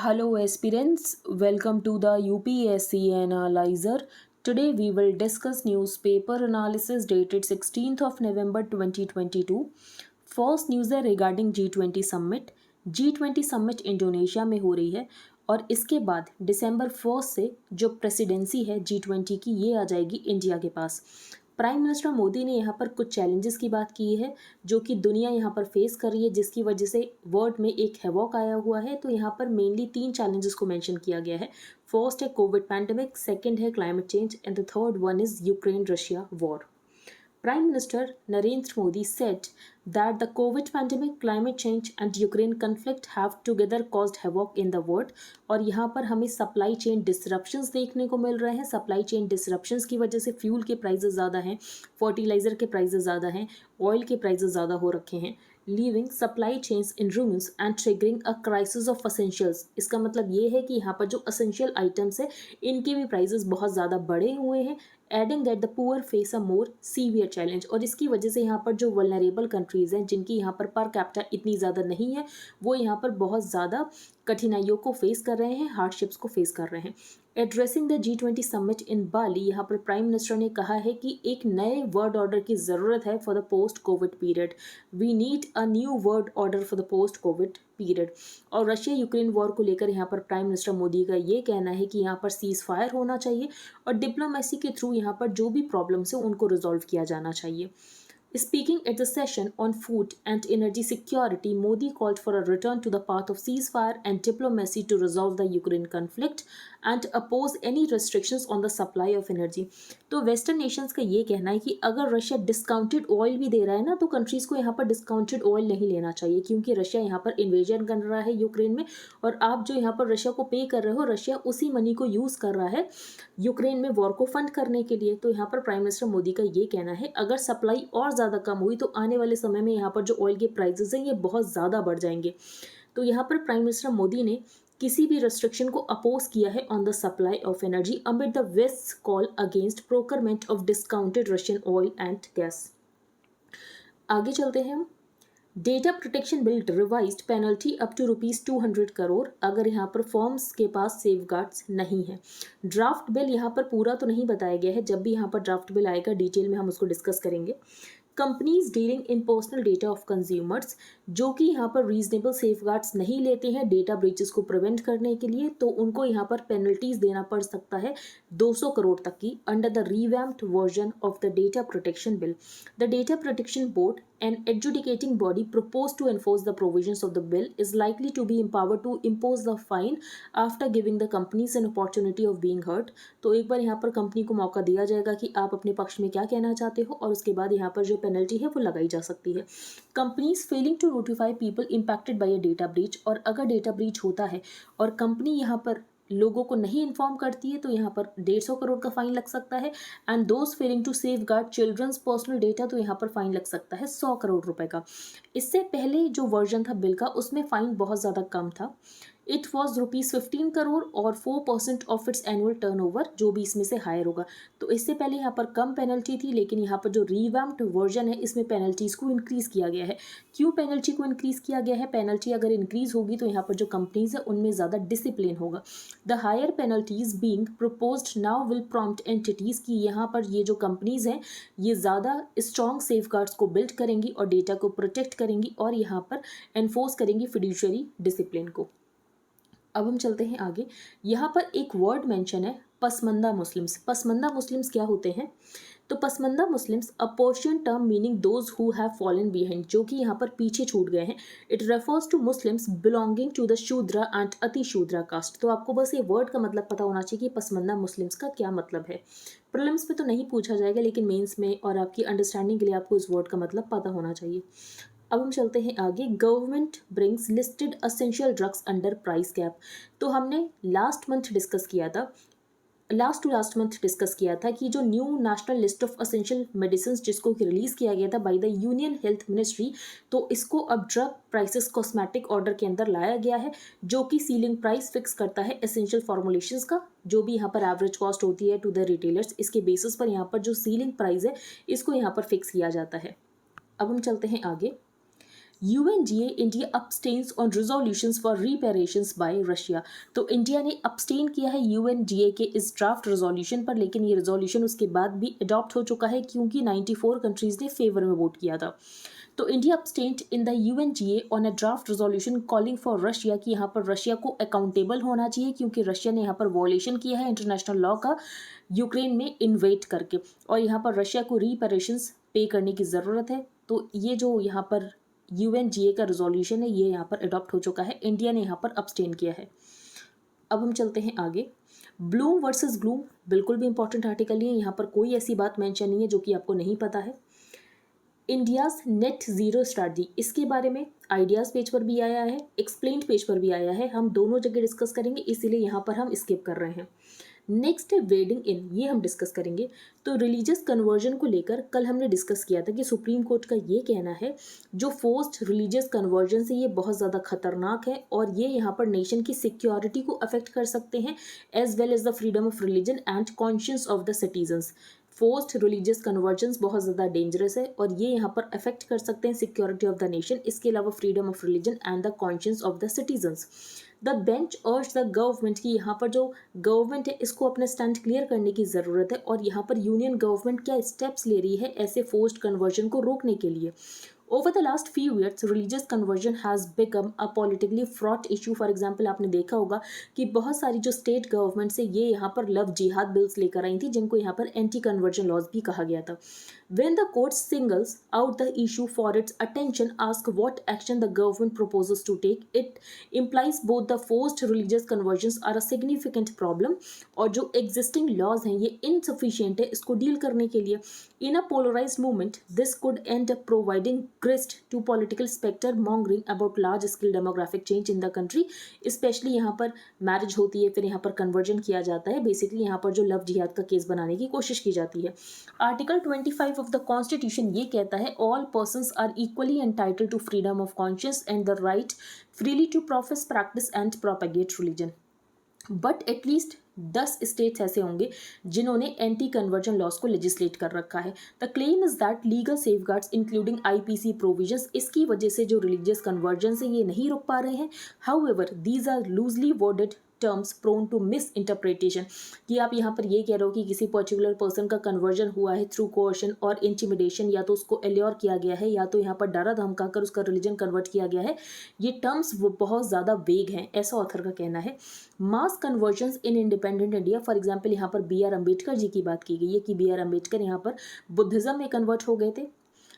Hello aspirants, welcome to the UPSC Analyzer. Today we will discuss newspaper analysis dated 16th of November 2022. First news है regarding G20 summit. G20 summit Indonesia में हो रही है और इसके बाद दिसंबर 1 से जो प्रेसिडेंसी है G20 की ये आ जाएगी इंडिया के पास। प्राइम मिनिस्टर मोदी ने यहाँ पर कुछ चैलेंजेस की बात की है जो कि दुनिया यहाँ पर फेस कर रही है, जिसकी वजह से वर्ल्ड में एक हैवॉक आया हुआ है। तो यहाँ पर मेनली 3 चैलेंजेस को मेंशन किया गया है। फर्स्ट है कोविड पैंडेमिक, सेकंड है climate change and the third one is Ukraine Russia war. Prime Minister Narendra Modi said that the COVID pandemic, climate change and Ukraine conflict have together caused havoc in the world. और यहाँ पर हमें supply chain disruptions देखने को मिल रहे हैं। Supply chain disruptions की वजह से फ्यूल के प्राइसेस ज़्यादा हैं, फर्टिलाइज़र के प्राइसेस ज़्यादा हैं, ऑयल के प्राइसेस ज़्यादा हो रखे हैं, leaving supply chains in rooms and triggering a crisis of essentials. इसका मतलब ये है कि यहाँ पर जो असेंशियल आइटम्स है इनके भी प्राइसेस बहुत ज़्यादा बढ़े हुए हैं. Adding that the poor face a more severe challenge. और इसकी वजह से यहाँ पर जो वल्नरेबल कंट्रीज़ हैं जिनकी यहाँ पर कैपिटा इतनी ज़्यादा नहीं है वो यहाँ पर बहुत ज़्यादा कठिनाइयों को फेस कर रहे हैं, हार्डशिप्स को फेस कर रहे हैं. Addressing the G20 summit in Bali, यहाँ पर प्राइम मिनिस्टर ने कहा है कि एक नए वर्ल्ड ऑर्डर की ज़रूरत है for the post Covid period. We need a new world order for the post Covid period. और रशिया यूक्रेन वॉर को लेकर यहाँ पर प्राइम मिनिस्टर मोदी का ये कहना है कि यहाँ पर सीज फायर होना चाहिए और डिप्लोमेसी के थ्रू यहाँ पर जो भी प्रॉब्लम्स है उनको रिजॉल्व किया जाना चाहिए. Speaking at the session on food and energy security, Modi called for a return to the path of ceasefire and diplomacy to resolve the Ukraine conflict and oppose any restrictions on the supply of energy. तो western Nations का ये कहना है कि अगर Russia discounted oil भी दे रहा है ना तो कंट्रीज़ को यहाँ पर डिस्काउंटेड ऑयल नहीं लेना चाहिए, क्योंकि रशिया यहाँ पर इन्वेजन कर रहा है यूक्रेन में और आप जो यहाँ पर रशिया को पे कर रहे हो, रशिया उसी मनी को यूज़ कर रहा है यूक्रेन में वॉर को फंड करने के लिए. तो यहाँ पर प्राइम मिनिस्टर मोदी का ये कहना है अगर सप्लाई और ज़्यादा कम हुई तो आने वाले समय में यहाँ पर जो ऑयल के प्राइसेस हैं ये बहुत ज़्यादा बढ़ जाएंगे. तो यहाँ पर प्राइम मिनिस्टर मोदी ने किसी भी रेस्ट्रिक्शन को अपोज किया है on the supply of energy amid the waste call against procurement of discounted Russian oil and gas. आगे चलते हैं हम. Data protection bill revised penalty up to ₹200 crore अगर यहाँ पर फर्म्स के पास सेफगार्ड्स नहीं है. ड्राफ्ट बिल यहाँ पर पूरा तो नहीं बताया गया है, जब भी यहाँ पर ड्राफ्ट बिल आएगा डिटेल में हम उसको डिस्कस करेंगे. Companies dealing in personal data of consumers, जो कि यहाँ पर रीजनेबल सेफगार्ड्स नहीं लेते हैं डेटा ब्रीचेस को प्रिवेंट करने के लिए, तो उनको यहाँ पर पेनल्टीज देना पड़ सकता है 200 करोड़ तक की under the revamped version of the data protection bill. The data protection board, an adjudicating body proposed to enforce the provisions of the bill, is likely to be empowered to impose the fine after giving the companies an opportunity of being heard. तो एक बार यहाँ पर company को मौका दिया जाएगा कि आप अपने पक्ष में क्या कहना चाहते हो और उसके बाद यहाँ पर जो पेनल्टी है वो लगाई जा सकती है. Companies failing to notify people impacted by a data breach, और अगर डेटा ब्रीच होता है और कंपनी यहाँ पर लोगों को नहीं इन्फॉर्म करती है तो यहाँ पर 150 करोड़ का फाइन लग सकता है. And those failing to safeguard childrens personal data, तो यहाँ पर फाइन लग सकता है 100 करोड़ रुपए का. इससे पहले जो वर्जन था बिल का उसमें फाइन बहुत ज़्यादा कम था. इट वॉज ₹15 करोड़ और 4% ऑफ इट्स एनुअल टर्नओवर, जो भी इसमें से हायर होगा. तो इससे पहले यहाँ पर कम पेनल्टी थी, लेकिन यहाँ पर जो रिवैम्प्ड वर्जन है इसमें पेनल्टीज़ को इंक्रीज़ किया गया है. क्यों पेनल्टी को इंक्रीज़ किया गया है? पेनल्टी अगर इंक्रीज़ होगी तो यहाँ पर जो कंपनीज है उनमें ज़्यादा डिसिप्लिन होगा. The higher penalties being proposed now will prompt entities की यहाँ पर ये जो कंपनीज हैं ये ज़्यादा स्ट्रॉन्ग सेफगार्ड्स को बिल्ड करेंगी और डेटा को प्रोटेक्ट करेंगी और यहाँ पर एनफोर्स करेंगी फिड्यूशियरी डिसिप्लिन को. अब हम चलते हैं आगे. यहाँ पर एक वर्ड मेंशन है पसमंदा मुस्लिम्स. पसमंदा मुस्लिम्स क्या होते हैं? तो Pasmanda Muslims a Persian term meaning those who have fallen behind, जो कि यहाँ पर पीछे छूट गए हैं. It refers to Muslims belonging to the Shudra and Ati Shudra cast. तो आपको बस ये वर्ड का मतलब पता होना चाहिए कि पसमंदा मुस्लिम्स का क्या मतलब है. प्रीलिम्स में तो नहीं पूछा जाएगा, लेकिन मेंस में और आपकी अंडरस्टैंडिंग के लिए आपको इस वर्ड का मतलब पता होना चाहिए. अब हम चलते हैं आगे. Government brings listed essential drugs under price cap. तो हमने लास्ट मंथ डिस्कस किया था कि जो new national list of essential medicine जिसको रिलीज़ किया गया था by the union health ministry, तो इसको अब ड्रग प्राइसेस कॉस्मेटिक ऑर्डर के अंदर लाया गया है, जो कि सीलिंग प्राइस फिक्स करता है एसेंशियल फॉर्मुलेशंस का, जो भी यहाँ पर एवरेज कॉस्ट होती है टू द रिटेलर्स. इसके बेसिस पर यहाँ पर जो सीलिंग प्राइस है इसको यहाँ पर फिक्स किया जाता है. अब हम चलते हैं आगे. UNGA India abstains on resolutions for reparations by Russia। तो इंडिया ने abstain किया है UNGA के इस ड्राफ्ट रेजोल्यूशन पर, लेकिन ये रेजोल्यूशन उसके बाद भी अडॉप्ट हो चुका है क्योंकि 94 कंट्रीज ने फेवर में वोट किया था। तो India abstained in the UNGA on a draft resolution calling for Russia कि यहाँ पर रशिया को अकाउंटेबल होना चाहिए क्योंकि रशिया ने यहाँ पर वॉयलेशन किया है इंटरनेशनल लॉ का यूक्रेन में इन्वेट करके, और यहाँ पर रशिया को रिपेरेशंस पे करने की ज़रूरत है। तो ये जो यहाँ पर UNGA का रेजोल्यूशन है ये यहाँ पर अडॉप्ट हो चुका है, इंडिया ने यहाँ पर abstain किया है। अब हम चलते हैं आगे। ब्लूम वर्सेस ग्लूम बिल्कुल भी इंपॉर्टेंट आर्टिकल नहीं है, यहाँ पर कोई ऐसी बात मेंशन नहीं है जो कि आपको नहीं पता है। इंडियाज़ नेट ज़ीरो स्ट्रैटेजी, इसके बारे में आइडियाज़ पेज पर भी आया है, एक्सप्लेन्ड पेज पर भी आया है, हम दोनों जगह डिस्कस करेंगे इसीलिए यहाँ पर हम स्किप कर रहे हैं। नेक्स्ट है वेडिंग इन, ये हम डिस्कस करेंगे। तो रिलीजियस कन्वर्जन को लेकर कल हमने डिस्कस किया था कि सुप्रीम कोर्ट का ये कहना है जो फोर्स्ड रिलीजियस कन्वर्जन से ये बहुत ज़्यादा खतरनाक है और ये यहाँ पर नेशन की सिक्योरिटी को अफेक्ट कर सकते हैं as well as the freedom of religion and conscious of the citizens. Forced religious convergence बहुत ज़्यादा डेंजरस है और ये यहाँ पर अफेक्ट कर सकते हैं सिक्योरिटी ऑफ द नेशन, इसके अलावा freedom of religion and the conscious of the citizens. The bench अर्ज द गवर्नमेंट की यहाँ पर जो गवर्नमेंट है इसको अपना स्टैंड क्लियर करने की ज़रूरत है और यहाँ पर यूनियन गवर्नमेंट क्या स्टेप्स ले रही है ऐसे फोर्स्ड कन्वर्जन को रोकने के लिए। Over the last few years, religious conversion has become a politically fraught issue. For example, आपने देखा होगा कि बहुत सारी जो स्टेट गवर्नमेंट से ये यहाँ पर लव जिहाद बिल्स लेकर आई थी जिनको यहाँ पर एंटी कन्वर्जन लॉज भी कहा गया था। When the court singles out the issue for its attention, ask what action the government proposes to take, it implies both the forced religious conversions are a significant problem और जो existing laws हैं ये insufficient है इसको deal करने के लिए। In a polarized movement, this could end up providing grist to political spectre mongering about large scale demographic change in the country, especially यहाँ पर मैरिज होती है फिर यहाँ पर कन्वर्जन किया जाता है, बेसिकली यहाँ पर जो लव जिहाद का केस बनाने की कोशिश की जाती है। आर्टिकल 25 ऑफ द कॉन्स्टिट्यूशन ये कहता है all persons are equally entitled to freedom of conscious and the right freely to profess practice and propagate religion. But at least 10 states ऐसे होंगे जिन्होंने एंटी कन्वर्जन लॉज को लेजिस्लेट कर रखा है। The claim is that legal safeguards including IPC provisions इसकी वजह से जो रिलीजियस कन्वर्जन से ये नहीं रोक पा रहे हैं। However these are loosely worded terms prone to misinterpretation, कि आप यहाँ पर ये कह रहे हो कि किसी पर्टिकुलर पर्सन का कन्वर्जन हुआ है थ्रू कोर्शन और इंटिमिडेशन, या तो उसको एल्योर किया गया है या तो यहाँ पर डरा धमका कर उसका रिलीजन कन्वर्ट किया गया है। ये टर्म्स वो बहुत ज़्यादा वेग हैं, ऐसा ऑथर का कहना है। Mass conversions in independent India, for example यहाँ पर BR अम्बेडकर जी की बात की गई है कि BR अम्बेडकर यहाँ पर बुद्धिज़्म में कन्वर्ट हो गए थे।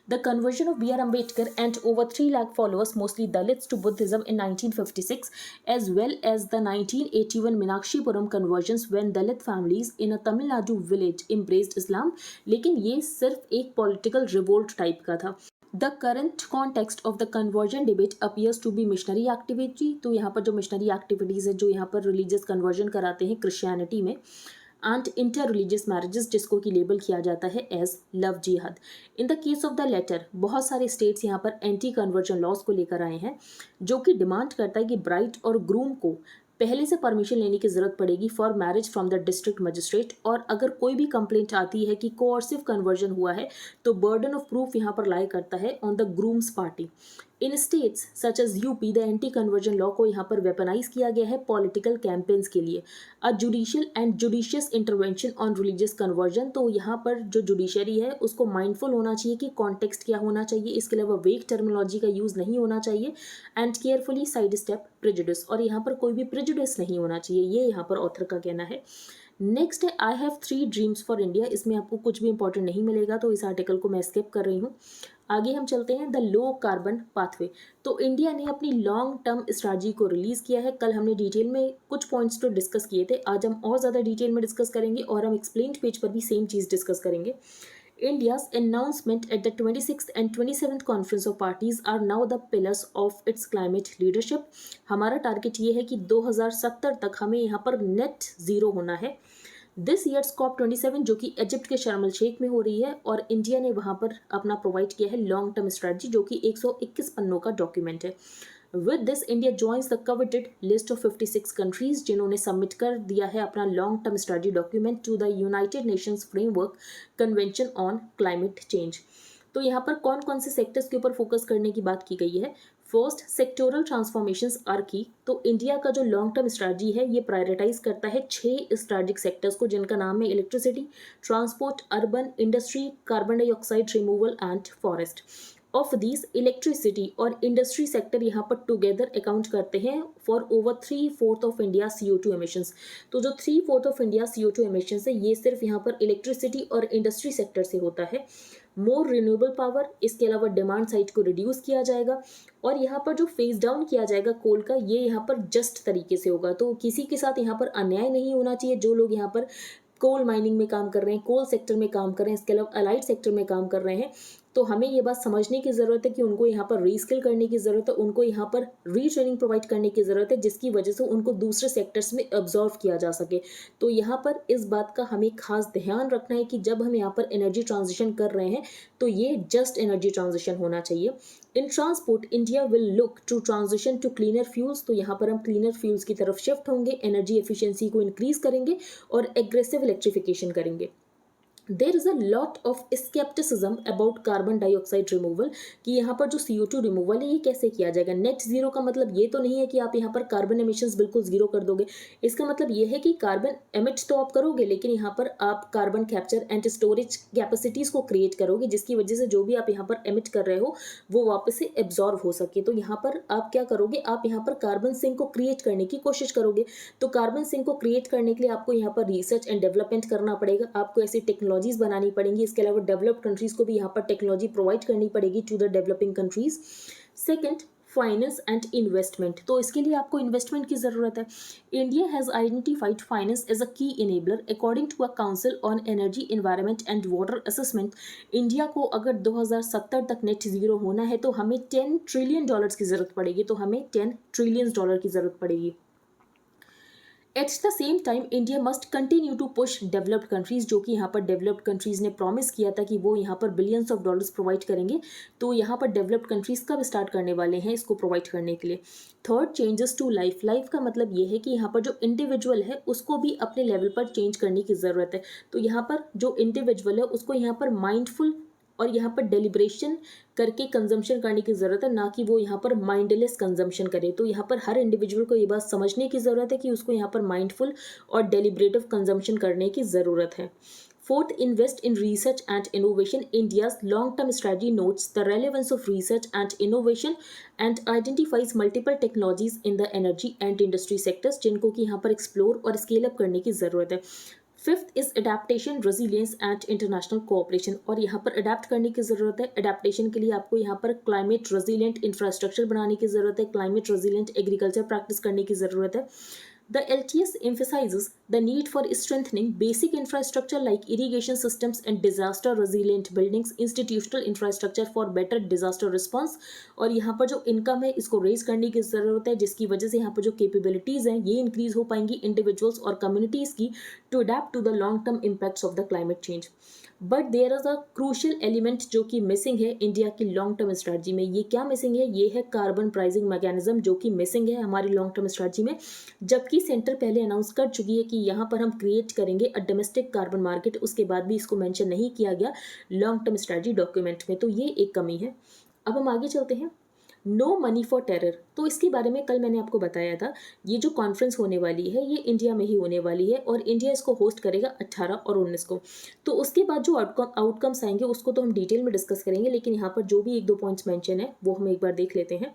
The conversion of BR Ambedkar and over 3 lakh followers, mostly Dalits, to Buddhism in 1956, as well as the 1981 Meenakshipuram conversions when Dalit families in a Tamil Nadu village embraced Islam, लेकिन ये सिर्फ एक political revolt type का था। The current context of the conversion debate appears to be missionary activity, तो यहाँ पर जो missionary activities है जो यहाँ पर religious conversion कराते हैं Christianity में, एंड इंटर रिलीजियस मैरिजेस जिसको कि लेबल किया जाता है as love jihad. In the case of the latter बहुत सारे स्टेट्स यहाँ पर एंटी कन्वर्जन लॉज को लेकर आए हैं जो कि डिमांड करता है कि ब्राइड और ग्रूम को पहले से परमिशन लेने की ज़रूरत पड़ेगी for marriage from the district magistrate, और अगर कोई भी कंप्लेंट आती है कि कोऑर्सिव कन्वर्जन हुआ है तो बर्डन ऑफ प्रूफ यहाँ पर लाई करता है on the groom's party. In states such as UP the anti conversion law को यहाँ पर वेपनाइज किया गया है पॉलिटिकल कैंपेन्स के लिए। A judicial and judicious intervention on religious conversion, तो यहाँ पर जो जुडिशरी है उसको माइंडफुल होना चाहिए कि कॉन्टेक्स्ट क्या होना चाहिए, इसके अलावा वेग टर्मिनोलॉजी का यूज़ नहीं होना चाहिए and carefully side step prejudice, और यहाँ पर कोई भी प्रेजुडिस नहीं होना चाहिए, ये यहाँ पर ऑथर का कहना है। नेक्स्ट है I have 3 dreams for India, इसमें आपको कुछ भी इंपॉर्टेंट नहीं मिलेगा तो इस आर्टिकल को मैं स्किप कर रही हूँ। आगे हम चलते हैं द लो कार्बन पाथवे। तो इंडिया ने अपनी लॉन्ग टर्म स्ट्रैटेजी को रिलीज़ किया है, कल हमने डिटेल में कुछ पॉइंट्स तो डिस्कस किए थे, आज हम और ज़्यादा डिटेल में डिस्कस करेंगे और हम एक्सप्लेन्ड पेज पर भी सेम चीज़ डिस्कस करेंगे। India's announcement at the 26th and 27th Conference of Parties are now the pillars of its climate leadership। हमारा टारगेट ये है कि 2070 तक हमें यहाँ पर नेट ज़ीरो होना है। दिस ईयर्स COP27 जो कि इजिप्ट के शर्म अल शेख में हो रही है और इंडिया ने वहाँ पर अपना प्रोवाइड किया है लॉन्ग टर्म स्ट्रेटजी जो कि 121 पन्नों का डॉक्यूमेंट है। With this India joins the coveted list of 56 countries जिन्होंने सबमिट कर दिया है अपना long term strategy document to the United Nations Framework Convention on Climate Change. तो यहाँ पर कौन कौन से सेक्टर्स के ऊपर फोकस करने की बात की गई है। फर्स्ट, सेक्टोरल ट्रांसफॉर्मेशंस आर की। तो इंडिया का जो लॉन्ग टर्म स्ट्रैटेजी है ये प्रायोरिटाइज करता है 6 स्ट्रैटेजिक सेक्टर्स को, जिनका नाम है electricity, transport, urban, industry, carbon dioxide removal and forest. Of these electricity और इंडस्ट्री सेक्टर यहाँ पर टुगेदर अकाउंट करते हैं for over 3/4 of India CO2 emissions. तो जो 3/4 ऑफ इंडिया CO2 एमिशंस है ये सिर्फ यहाँ पर इलेक्ट्रिसिटी और इंडस्ट्री सेक्टर से होता है। मोर रिन्यूएबल पावर, इसके अलावा डिमांड साइड को रिड्यूस किया जाएगा और यहाँ पर जो फेज डाउन किया जाएगा कोल का, ये यहाँ पर जस्ट तरीके से होगा। तो किसी के साथ यहाँ पर अन्याय नहीं होना चाहिए। जो लोग यहाँ पर कोल माइनिंग में काम कर रहे हैं, कोल सेक्टर में काम कर रहे हैं, इसके अलावा अलाइड सेक्टर में काम कर रहे हैं, तो हमें ये बात समझने की ज़रूरत है कि उनको यहाँ पर रीस्किल करने की ज़रूरत है, उनको यहाँ पर रीट्रेनिंग प्रोवाइड करने की ज़रूरत है, जिसकी वजह से उनको दूसरे सेक्टर्स में अब्जॉर्व किया जा सके। तो यहाँ पर इस बात का हमें खास ध्यान रखना है कि जब हम यहाँ पर एनर्जी ट्रांजिशन कर रहे हैं तो ये जस्ट एनर्जी ट्रांजिशन होना चाहिए। In transport India will look to transition to cleaner fuels. तो यहाँ पर हम क्लीनर फ्यूल्स की तरफ शिफ्ट होंगे, एनर्जी एफिशिएंसी को इंक्रीज करेंगे और एग्रेसिव इलेक्ट्रिफिकेशन करेंगे। There is a lot of scepticism about carbon dioxide removal, कि यहाँ पर जो CO2 रिमूवल है ये कैसे किया जाएगा। नेट जीरो का मतलब ये तो नहीं है कि आप यहाँ पर कार्बन एमिशंस बिल्कुल जीरो कर दोगे। इसका मतलब ये है कि कार्बन एमिट तो आप करोगे, लेकिन यहाँ पर आप carbon capture and storage capacities को क्रिएट करोगे, जिसकी वजह से जो भी आप यहाँ पर एमिट कर रहे हो वो वापस से एब्जॉर्व हो सके। तो यहाँ पर आप क्या करोगे, आप यहाँ पर कार्बन सिंक को क्रिएट करने की कोशिश करोगे। तो कार्बन सिंक को क्रिएट करने के लिए आपको यहाँ पर रिसर्च एंड डेवलपमेंट करना पड़ेगा, आपको ऐसी टेक्नोलॉजीज बनानी पड़ेंगी। इसके अलावा डेवलप्ड कंट्रीज को भी यहाँ पर टेक्नोलॉजी प्रोवाइड करनी पड़ेगी to the developing countries. Second, finance and investment. तो इसके लिए आपको इन्वेस्टमेंट की ज़रूरत है। India has identified finance as a key enabler according to a council on energy environment and water assessment. India को अगर 2070 तक नेट जीरो होना है तो हमें $10 ट्रिलियन की ज़रूरत पड़ेगी। तो हमें $10 ट्रिलियन की ज़रूरत पड़ेगी। At the same time India must continue to push developed countries, जो कि यहाँ पर डेवलप्ड कंट्रीज ने प्रॉमिस किया था कि वो यहाँ पर बिलियंस ऑफ डॉलर्स प्रोवाइड करेंगे। तो यहाँ पर डेवलप्ड कंट्रीज कब स्टार्ट करने वाले हैं इसको प्रोवाइड करने के लिए। Third, changes to life. Life का मतलब ये है कि यहाँ पर जो इंडिविजुअल है उसको भी अपने लेवल पर चेंज करने की ज़रूरत है। तो यहाँ पर जो इंडिविजुअल है उसको यहाँ पर माइंडफुल और यहाँ पर डेलिब्रेशन करके कंजम्पशन करने की ज़रूरत है, ना कि वो यहाँ पर माइंडलेस कंजम्पशन करे। तो यहाँ पर हर इंडिविजुअल को ये बात समझने की ज़रूरत है कि उसको यहाँ पर माइंडफुल और डेलिब्रेटिव कंजम्पशन करने की ज़रूरत है। Fourth, invest in research and innovation. India's long term strategy notes the relevance of research and innovation and identifies multiple technologies in the energy and industry sectors, जिनको कि यहाँ पर एक्सप्लोर और स्केल अप करने की ज़रूरत है। Fifth is adaptation, resilience and international cooperation. और यहाँ पर अडेप्ट करने की ज़रूरत है। अडेप्टेशन के लिए आपको यहाँ पर क्लाइमेट रेजिलियंट इंफ्रास्ट्रक्चर बनाने की ज़रूरत है, क्लाइमेट रेजिलियंट एग्रीकल्चर प्रैक्टिस करने की ज़रूरत है। The LTS emphasizes the need for strengthening basic infrastructure like irrigation systems and disaster resilient buildings, institutional infrastructure for better disaster response। और यहाँ पर जो इनकम है इसको रेज करने की ज़रूरत है, जिसकी वजह से यहाँ पर जो कैपेबिलिटीज़ हैं ये इंक्रीज हो पाएंगी इंडिविजुअल्स और कम्युनिटीज़ की to adapt to the long term impacts of the climate change. But there is a crucial element जो कि मिसिंग है इंडिया की लॉन्ग टर्म स्ट्रेटजी में। ये क्या मिसिंग है, ये है कार्बन प्राइसिंग मैकेनिज्म, जो कि मिसिंग है हमारी लॉन्ग टर्म स्ट्रेटजी में। जबकि सेंटर पहले अनाउंस कर चुकी है कि यहाँ पर हम क्रिएट करेंगे अ डोमेस्टिक कार्बन मार्केट, उसके बाद भी इसको मेंशन नहीं किया गया लॉन्ग टर्म स्ट्रेटजी डॉक्यूमेंट में। तो ये एक कमी है। अब हम आगे चलते हैं। No money for terror. तो इसके बारे में कल मैंने आपको बताया था, ये जो कॉन्फ्रेंस होने वाली है ये इंडिया में ही होने वाली है और इंडिया इसको होस्ट करेगा 18 और 19 को। तो उसके बाद जो आउटकम्स आएंगे उसको तो हम डिटेल में डिस्कस करेंगे, लेकिन यहाँ पर जो भी एक दो पॉइंट्स मेंशन है वो हम एक बार देख लेते हैं।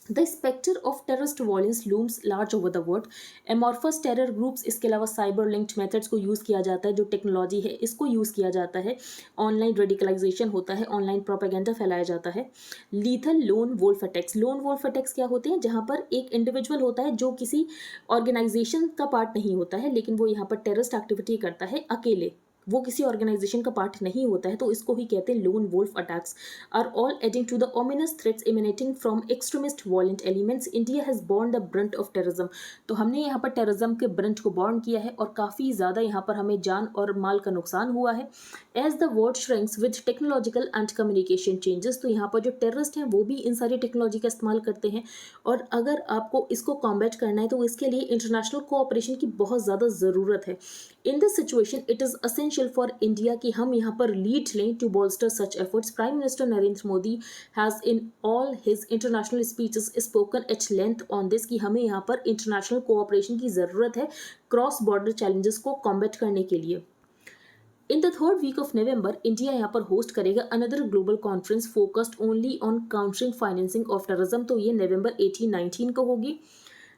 The spectre of terrorist violence looms large over the world. Amorphous terror groups, इसके अलावा साइबर लिंक्ड मेथड्स को यूज़ किया जाता है, जो टेक्नोलॉजी है इसको यूज़ किया जाता है, ऑनलाइन रेडिकलाइजेशन होता है, ऑनलाइन प्रोपेगेंडा फैलाया जाता है। Lethal loan wolf attacks. Loan wolf attacks क्या होते हैं, जहाँ पर एक इंडिविजुअल होता है जो किसी ऑर्गेनाइजेशन का पार्ट नहीं होता है, लेकिन वो यहाँ पर टेररिस्ट एक्टिविटी करता है अकेले, वो किसी ऑर्गेनाइजेशन का पार्ट नहीं होता है, तो इसको ही कहते हैं lone wolf attacks. Are all adding to the ominous threats emanating from extremist violent elements. India has borne the brunt of terrorism. तो हमने यहाँ पर टेररिज्म के ब्रंट को बॉर्न किया है और काफ़ी ज़्यादा यहाँ पर हमें जान और माल का नुकसान हुआ है। As the world shrinks with technological and communication changes. तो यहाँ पर जो टेररिस्ट हैं वो भी इन सारी टेक्नोलॉजी का इस्तेमाल करते हैं, और अगर आपको इसको कॉम्बैट करना है तो इसके लिए इंटरनेशनल कोऑपरेशन की बहुत ज़्यादा ज़रूरत है। In this situation it is essential essential for India कि हम यहाँ पर लीड लें to bolster such efforts. Prime Minister Narendra Modi has in all his international speeches spoken at length on this कि हमें यहाँ पर international cooperation की ज़रूरत है क्रॉस बॉर्डर चैलेंजेस को कॉम्बैट करने के लिए. In the third week of November India यहाँ पर होस्ट करेगा another global conference focused only on countering financing of terrorism. तो ये नवंबर 18-19 को होगी.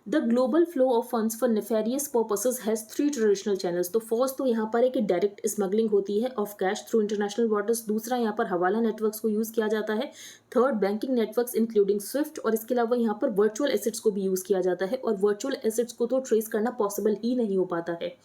The global flow of funds for nefarious purposes has 3 traditional channels. तो फर्स्ट तो यहाँ पर है कि डायरेक्ट स्मगलिंग होती है of cash through international borders. दूसरा यहाँ पर हवाला नेटवर्क्स को यूज़ किया जाता है. Third banking networks including Swift. और इसके अलावा यहाँ पर वर्चुअल एसेट्स को भी यूज़ किया जाता है और वर्चुअल एसेट्स को तो ट्रेस करना पॉसिबल ही नहीं हो पाता है.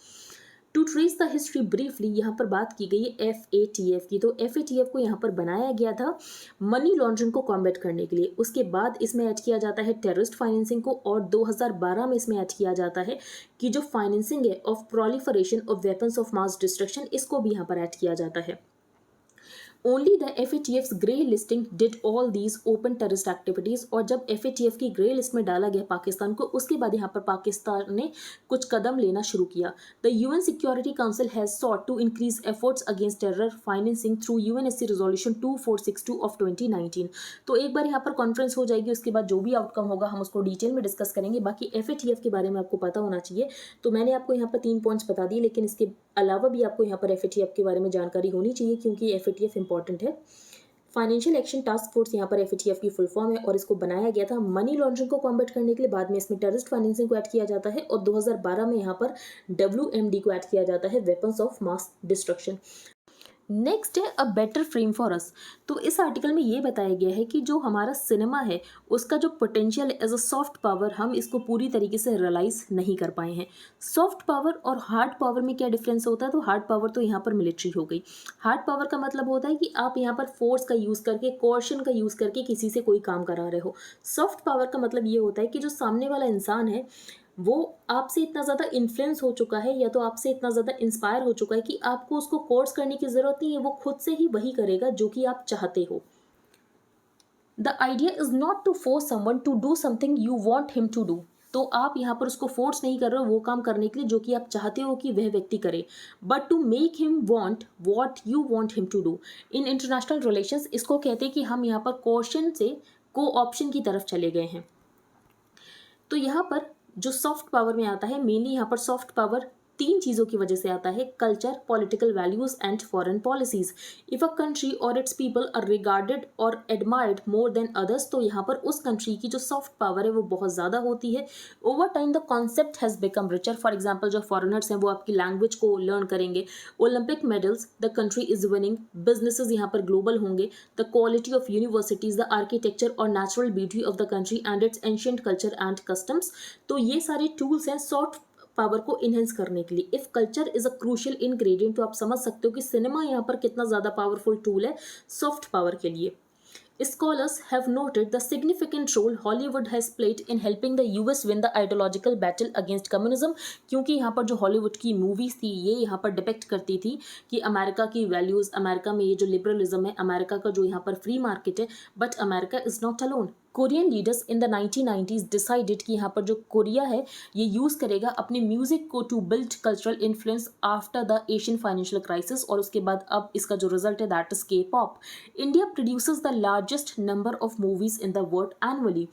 To trace the history briefly यहाँ पर बात की गई है FATF की. तो FATF को यहाँ पर बनाया गया था मनी लॉन्ड्रिंग को कॉम्बैट करने के लिए. उसके बाद इसमें ऐड किया जाता है टेररिस्ट फाइनेंसिंग को और 2012 में इसमें ऐड किया जाता है कि जो फाइनेंसिंग है of proliferation of weapons of mass destruction इसको भी यहाँ पर ऐड किया जाता है. Only the FATF's grey listing did all these open terrorist activities. और जब FATF की ग्रे लिस्ट में डाला गया पाकिस्तान को उसके बाद यहाँ पर पाकिस्तान ने कुछ कदम लेना शुरू किया. The UN Security Council has sought to increase efforts against terror financing through UNSC Resolution 2462 of 2019. तो एक बार यहाँ पर कॉन्फ्रेंस हो जाएगी उसके बाद जो भी आउटकम होगा हम उसको डिटेल में डिस्कस करेंगे. बाकी FATF के बारे में आपको पता होना चाहिए. तो मैंने आपको यहाँ पर 3 पॉइंट्स बता दिए लेकिन इसके अलावा भी आपको यहाँ पर FATF के बारे में जानकारी होनी चाहिए क्योंकि FATF इंपॉर्टेंट है. फाइनेंशियल एक्शन टास्क फोर्स यहाँ पर FATF की फुल फॉर्म है और इसको बनाया गया था मनी लॉन्ड्रिंग को कॉम्बैट करने के लिए. बाद में इसमें टेररिस्ट फाइनेंसिंग को ऐड किया जाता है और 2012 में यहाँ पर WMD को ऐड किया जाता है weapons of mass destruction. Next है a better frame for us. तो इस आर्टिकल में ये बताया गया है कि जो हमारा सिनेमा है उसका जो potential as a soft power हम इसको पूरी तरीके से रियलाइज नहीं कर पाए हैं. सॉफ्ट पावर और हार्ड पावर में क्या डिफरेंस होता है? तो हार्ड पावर तो यहाँ पर मिलिट्री हो गई. हार्ड पावर का मतलब होता है कि आप यहाँ पर फोर्स का यूज़ करके कोर्शन का यूज़ करके किसी से कोई काम करा रहे हो. सॉफ्ट पावर का मतलब ये होता है कि जो सामने वाला इंसान है वो आपसे इतना ज़्यादा इन्फ्लुएंस हो चुका है या तो आपसे इतना ज़्यादा इंस्पायर हो चुका है कि आपको उसको कोर्स करने की ज़रूरत नहीं है. वो खुद से ही वही करेगा जो कि आप चाहते हो. The idea is not to force someone to do something you want him to do. तो आप यहाँ पर उसको फोर्स नहीं कर रहे हो वो काम करने के लिए जो कि आप चाहते हो कि वह व्यक्ति करे, but to make him want what you want him to do. In international relations इसको कहते हैं कि हम यहाँ पर कोर्शन से को ऑप्शन की तरफ चले गए हैं. तो यहाँ पर जो सॉफ्ट पावर में आता है मेनली यहाँ पर सॉफ्ट पावर 3 चीज़ों की वजह से आता है: culture, political values and foreign policies. If a country और इट्स पीपल आर रिगार्डेड और एडमायर्ड मोर देन अदर्स, तो यहाँ पर उस कंट्री की जो सॉफ्ट पावर है वो बहुत ज़्यादा होती है. Over time the concept has become richer. For example जो फॉरेनर्स हैं वो आपकी लैंग्वेज को लर्न करेंगे. Olympic medals the country is winning. Businesses यहाँ पर ग्लोबल होंगे. The quality of universities, the architecture और natural beauty of the country and its ancient culture and customs. तो ये सारे टूल्स हैं सॉफ्ट पावर को इनहेंस करने के लिए. If culture is a crucial ingredient, तो आप समझ सकते हो कि सिनेमा यहाँ पर कितना ज़्यादा पावरफुल टूल है सॉफ्ट पावर के लिए. Scholars have noted the significant role Hollywood has played in helping the US win the ideological battle against communism. क्योंकि यहाँ पर जो हॉलीवुड की मूवीज़ थी ये यहाँ पर डिपेक्ट करती थी कि अमेरिका की वैल्यूज़, अमेरिका में ये जो लिबरलिज्म है, अमेरिका का जो यहाँ पर फ्री मार्केट है, but America is not alone. Korean leaders in the 1990s decided कि यहाँ पर जो कोरिया है ये यूज़ करेगा अपने म्यूज़िक को to build cultural influence after the Asian financial crisis. और उसके बाद अब इसका जो रिजल्ट है that is K-pop. India produces the largest number of movies in the world annually.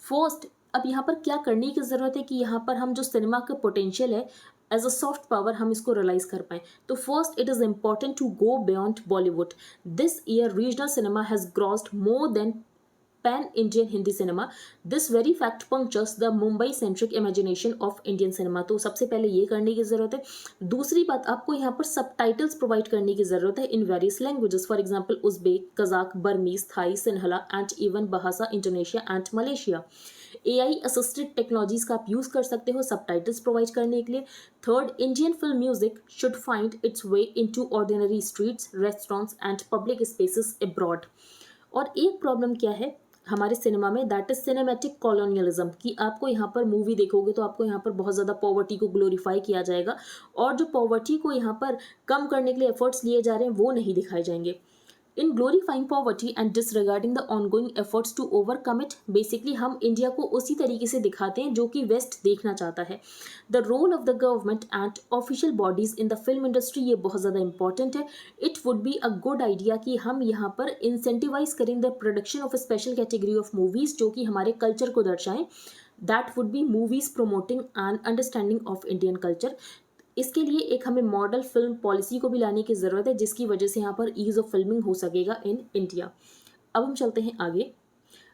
First, अब यहाँ पर क्या करने की ज़रूरत है कि यहाँ पर हम जो सिनेमा का पोटेंशियल है एज अ सॉफ्ट पावर हम इसको रियलाइज कर पाएँ. तो first it is important to go beyond Bollywood. This year regional cinema has grossed more than pan-Indian Hindi cinema. This very fact punctures the Mumbai-centric imagination of Indian cinema. तो सबसे पहले ये करने की ज़रूरत है. दूसरी बात, आपको यहाँ पर सबटाइटल्स प्रोवाइड करने की ज़रूरत है in various languages. For example Uzbek, Kazakh, Burmese, Thai, Sinhala and even Bahasa, Indonesia and Malaysia. AI assisted technologies का आप यूज़ कर सकते हो सबटाइटल्स प्रोवाइड करने के लिए. Third, Indian film music should find its way into ordinary streets, restaurants and public spaces abroad. और एक प्रॉब्लम क्या है हमारे सिनेमा में, दैट इज सिनेमैटिक कॉलोनियलिज्म. कि आपको यहाँ पर मूवी देखोगे तो आपको यहाँ पर बहुत ज़्यादा पॉवर्टी को ग्लोरीफाई किया जाएगा और जो पॉवर्टी को यहाँ पर कम करने के लिए एफर्ट्स लिए जा रहे हैं वो नहीं दिखाए जाएंगे. In glorifying poverty and disregarding the ongoing efforts to overcome it, basically हम इंडिया को उसी तरीके से दिखाते हैं जो कि वेस्ट देखना चाहता है. The role of the government and official bodies in the film industry, ये बहुत ज़्यादा इंपॉर्टेंट है. It would be a good idea कि हम यहाँ पर इंसेंटिवाइज करें the production of a special category of movies जो कि हमारे कल्चर को दर्शाएं. That would be movies promoting and understanding of Indian culture. इसके लिए एक हमें मॉडल फिल्म पॉलिसी को भी लाने की ज़रूरत है जिसकी वजह से यहाँ पर ईज ऑफ फिल्मिंग हो सकेगा इन इंडिया. अब हम चलते हैं आगे.